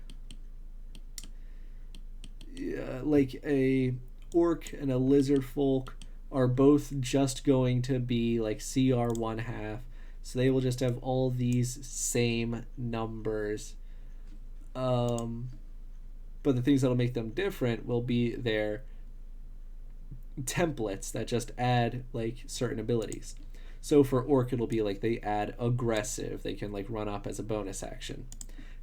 like a orc and a lizard folk are both just going to be like CR one half, so they will just have all these same numbers. But the things that'll make them different will be their templates that just add like certain abilities. So for orc, it'll be like they add aggressive, they can like run up as a bonus action.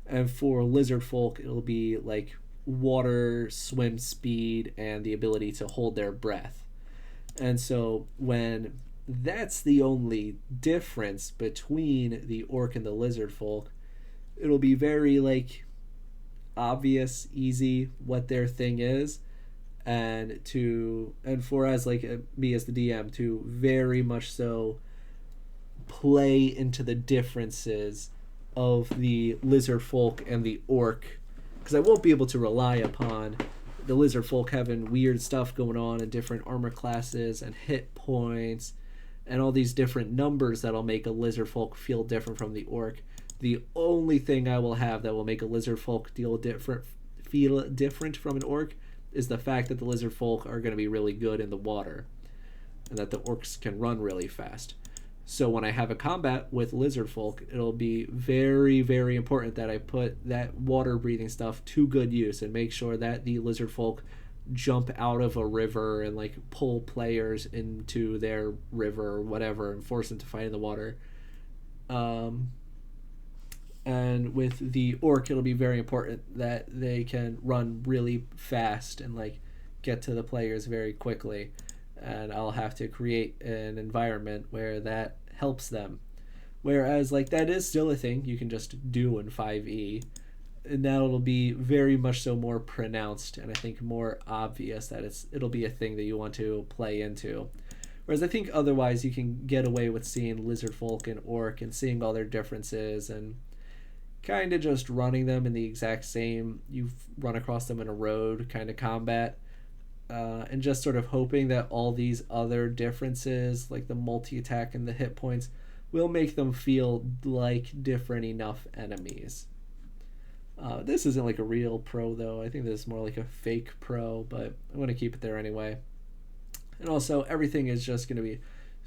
And for lizard folk, it'll be like water, swim speed, and the ability to hold their breath. And so when that's the only difference between the orc and the lizard folk, it'll be very like obvious, easy what their thing is, and for as like me as the DM to very much so play into the differences of the lizard folk and the orc, because I won't be able to rely upon the lizard folk having weird stuff going on and different armor classes and hit points and all these different numbers that'll make a lizard folk feel different from the orc. The only thing I will have that will make a lizard folk feel different from an orc is the fact that the lizard folk are going to be really good in the water and that the orcs can run really fast. So when I have a combat with lizard folk, it'll be very, very important that I put that water breathing stuff to good use and make sure that the lizard folk jump out of a river and like pull players into their river or whatever and force them to fight in the water. And with the orc, it'll be very important that they can run really fast and like get to the players very quickly. And I'll have to create an environment where that helps them. Whereas like that is still a thing you can just do in 5e. And that'll be very much so more pronounced and I think more obvious that it'll be a thing that you want to play into. Whereas I think otherwise you can get away with seeing lizard folk and orc and seeing all their differences and kind of just running them in the exact same, you've run across them in a road kind of combat, and just sort of hoping that all these other differences like the multi-attack and the hit points will make them feel like different enough enemies. This isn't like a real pro though. I think this is more like a fake pro, but I'm going to keep it there anyway. And also everything is just going to be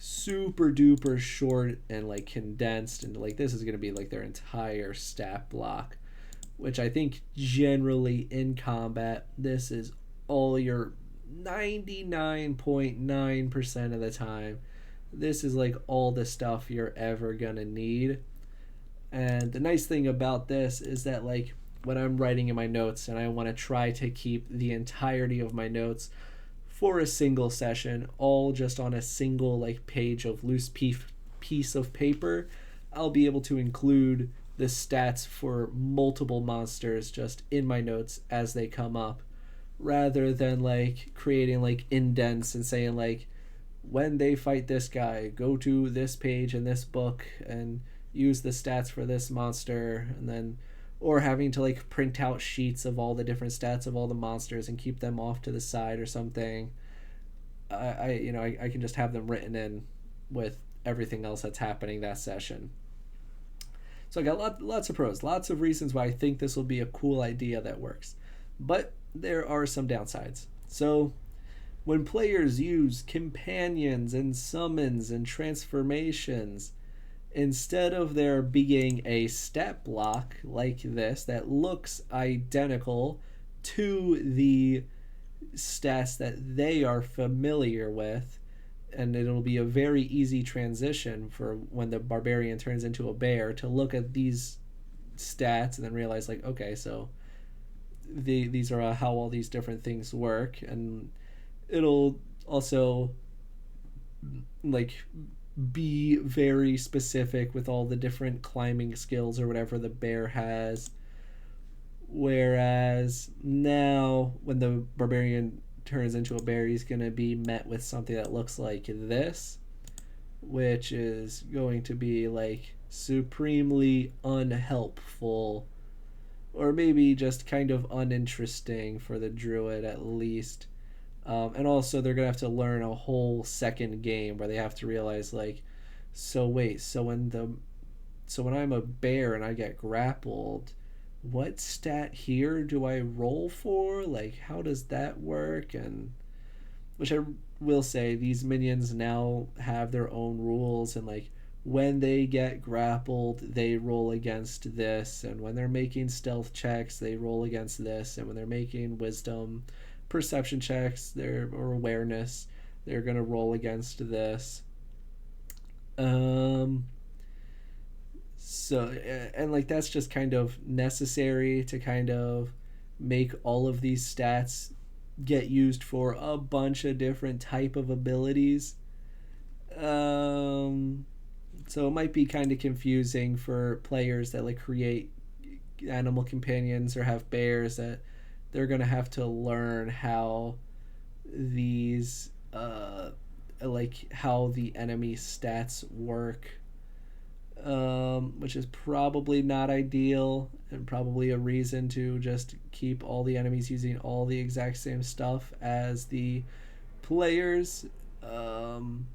super duper short and like condensed, and like this is going to be like their entire stat block, which I think generally in combat this is all your 99.9% of the time. This is like all the stuff you're ever gonna need. And the nice thing about this is that like when I'm writing in my notes and I want to try to keep the entirety of my notes for a single session all just on a single like page of loose piece of paper, I'll be able to include the stats for multiple monsters just in my notes as they come up, rather than like creating like indents and saying like when they fight this guy go to this page in this book and use the stats for this monster, and then or having to like print out sheets of all the different stats of all the monsters and keep them off to the side or something. I can just have them written in with everything else that's happening that session. So I got lots of pros, lots of reasons why I think this will be a cool idea that works. But there are some downsides. So when players use companions and summons and transformations, instead of there being a stat block like this that looks identical to the stats that they are familiar with, and it'll be a very easy transition for when the barbarian turns into a bear to look at these stats and then realize like, okay, so these are how all these different things work, and it'll also like be very specific with all the different climbing skills or whatever the bear has. Whereas now, when the barbarian turns into a bear, he's going to be met with something that looks like this, which is going to be like supremely unhelpful, or maybe just kind of uninteresting for the druid at least. And also, they're going to have to learn a whole second game where they have to realize, like, so wait, so when I'm a bear and I get grappled, what stat here do I roll for? Like, how does that work? And which I will say, these minions now have their own rules, and like when they get grappled, they roll against this, and when they're making stealth checks, they roll against this, and when they're making wisdom perception checks, or awareness, they're gonna roll against this. Um, so and like that's just kind of necessary to kind of make all of these stats get used for a bunch of different type of abilities. um so it might be kind of confusing for players that like create animal companions or have bears, that they're gonna have to learn how these like how the enemy stats work, which is probably not ideal, and probably a reason to just keep all the enemies using all the exact same stuff as the players. Um,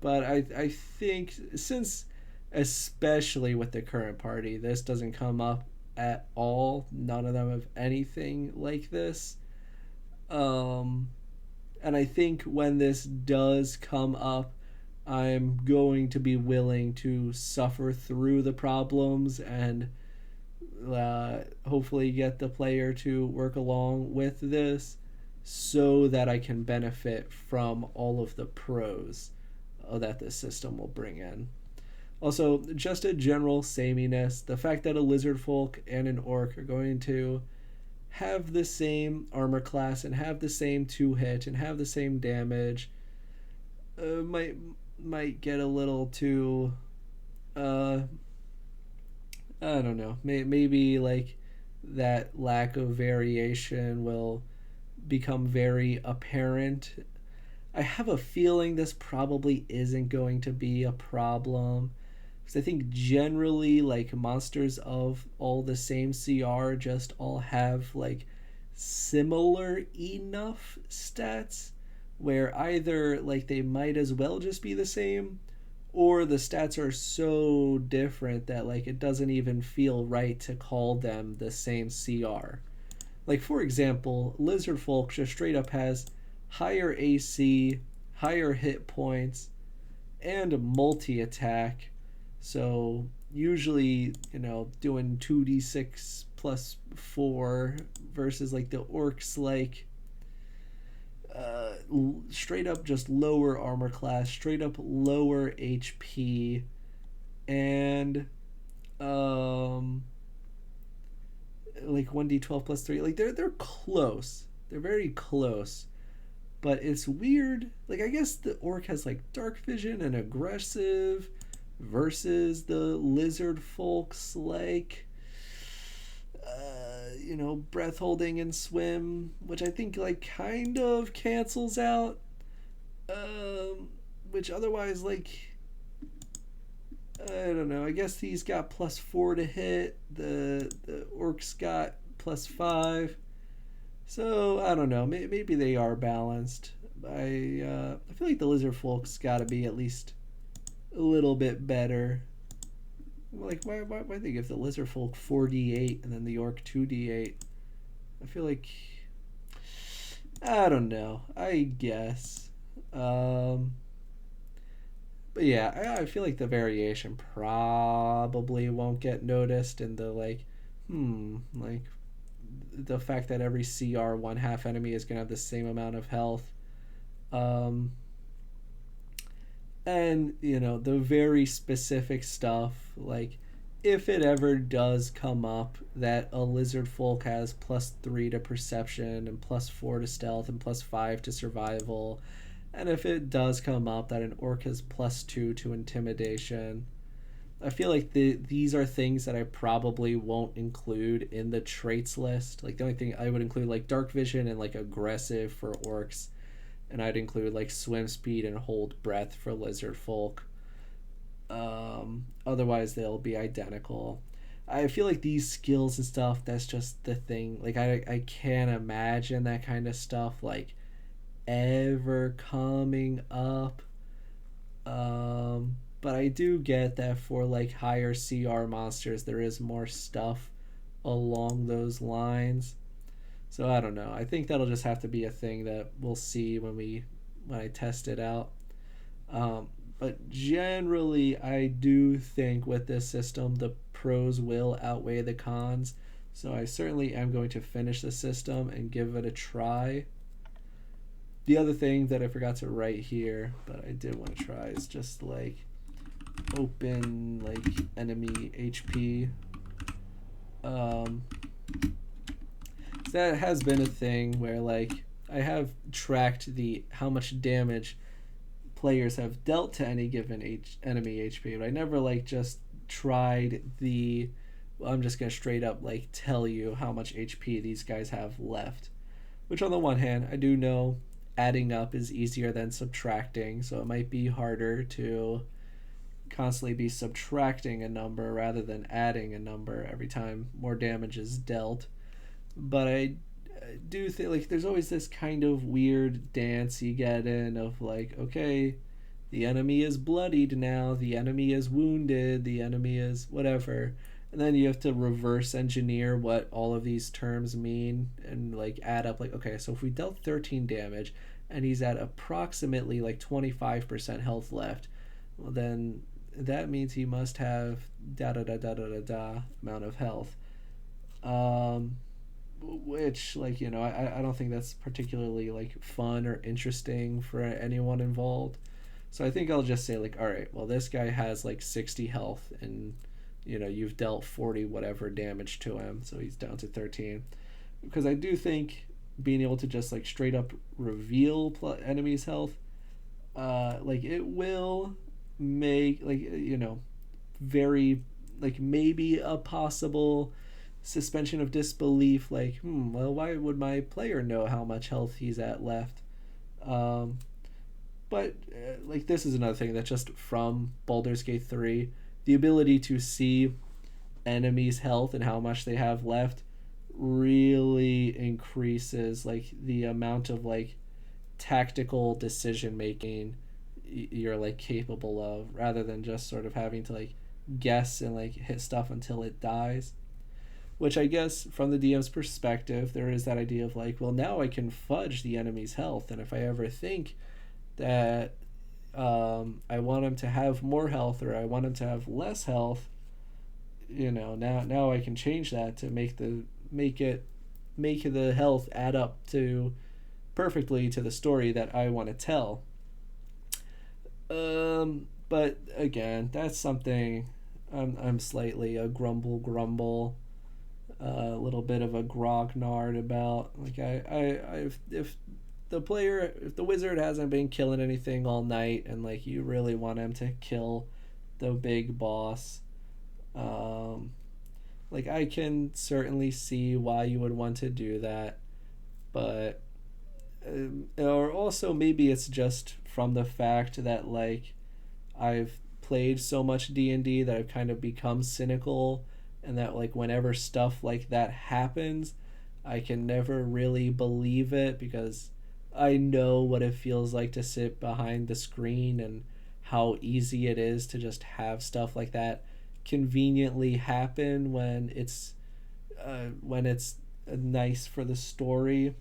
but I think, since especially with the current party, this doesn't come up at all. None of them have anything like this. Um, and I think when this does come up, I'm going to be willing to suffer through the problems and hopefully get the player to work along with this so that I can benefit from all of the pros that this system will bring in. Also, just a general sameness. The fact that a lizard folk and an orc are going to have the same armor class and have the same 2 hit and have the same damage might get a little too uh I don't know. Maybe like that lack of variation will become very apparent. I have a feeling this probably isn't going to be a problem, because I think generally like monsters of all the same CR just all have like similar enough stats where either like they might as well just be the same, or the stats are so different that like it doesn't even feel right to call them the same CR. Like for example, Lizard Folk just straight up has higher AC, higher hit points, and multi attack. So usually, doing 2d6 plus 4 versus like the orcs, like straight up just lower armor class, straight up lower HP, and um, like 1d12 plus 3. Like they're close. They're very close. But it's weird. Like I guess the orc has like dark vision and aggressive versus the lizard folks like breath holding and swim, which I think like kind of cancels out. Which otherwise, like, I don't know. I guess he's got +4 to hit. The orcs got +5. So I don't know. Maybe they are balanced. I feel like the lizard folks got to be at least a little bit better. Like why they give the lizard folk 4d8 and then the orc 2d8? I feel like, I don't know. I guess. But yeah, I feel like the variation probably won't get noticed in the like the fact that every CR one half enemy is gonna have the same amount of health. Um, And the very specific stuff, like if it ever does come up that a lizard folk has +3 to perception and +4 to stealth and +5 to survival, and if it does come up that an orc has +2 to intimidation, I feel like these are things that I probably won't include in the traits list. Like the only thing I would include, like dark vision and like aggressive for orcs, and I'd include like swim speed and hold breath for lizard folk. Otherwise, they'll be identical. I feel like these skills and stuff, that's just the thing. Like I can't imagine that kind of stuff like ever coming up. But I do get that for like higher CR monsters, there is more stuff along those lines. So I don't know. I think that'll just have to be a thing that we'll see when I test it out. But generally, I do think with this system, the pros will outweigh the cons. So I certainly am going to finish the system and give it a try. The other thing that I forgot to write here, but I did want to try, is just like open like enemy HP. So that has been a thing where like I have tracked the how much damage players have dealt to any given enemy HP, but I never like just tried the I'm just gonna straight up like tell you how much HP these guys have left. Which on the one hand, I do know adding up is easier than subtracting, so it might be harder to constantly be subtracting a number rather than adding a number every time more damage is dealt. But I do think like there's always this kind of weird dance you get in of like, okay, the enemy is bloodied now, the enemy is wounded, the enemy is whatever, and then you have to reverse engineer what all of these terms mean and like add up like, okay, so if we dealt 13 damage and he's at approximately like 25% health left, well then that means he must have da da da da da da da amount of health. Which like I don't think that's particularly like fun or interesting for anyone involved. So I think I'll just say like, all right, well this guy has like 60 health and you've dealt 40 whatever damage to him, so he's down to 13. Because I do think being able to just like straight up reveal enemies health, like it will make like very like maybe a possible suspension of disbelief, like well why would my player know how much health he's at left. But like this is another thing that just from Baldur's Gate 3, the ability to see enemies health and how much they have left really increases like the amount of like tactical decision making you're like capable of, rather than just sort of having to like guess and like hit stuff until it dies. Which I guess from the DM's perspective, there is that idea of like, well now I can fudge the enemy's health, and if I ever think that I want him to have more health or I want him to have less health, now I can change that to make the health add up to perfectly to the story that I want to tell. But again, that's something I'm slightly a grumble, a little bit of a grognard about. Like if the wizard hasn't been killing anything all night and like you really want him to kill the big boss, like I can certainly see why you would want to do that, but or also maybe it's just from the fact that like I've played so much D&D that I've kind of become cynical, and that like whenever stuff like that happens I can never really believe it, because I know what it feels like to sit behind the screen and how easy it is to just have stuff like that conveniently happen when it's nice for the story.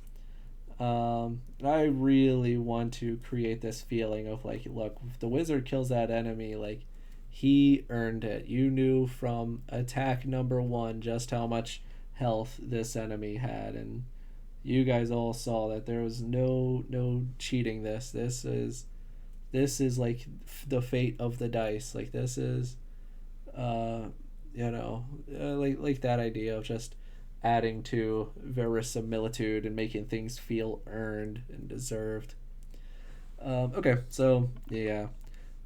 I really want to create this feeling of like, look, if the wizard kills that enemy, like he earned it. You knew from attack number 1 just how much health this enemy had, and you guys all saw that there was no cheating this. This is this is like the fate of the dice. Like this is, uh, like that idea of just adding to verisimilitude and making things feel earned and deserved. Okay, so yeah,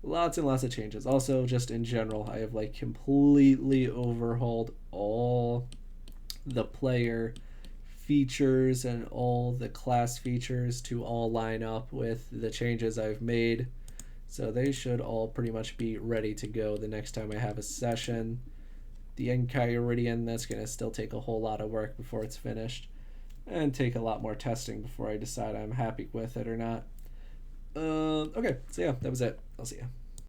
lots and lots of changes. Also, just in general, I have like completely overhauled all the player features and all the class features to all line up with the changes I've made. So they should all pretty much be ready to go the next time I have a session. The Enchiridion, that's going to still take a whole lot of work before it's finished, and take a lot more testing before I decide I'm happy with it or not. Okay, so yeah, that was it. I'll see ya.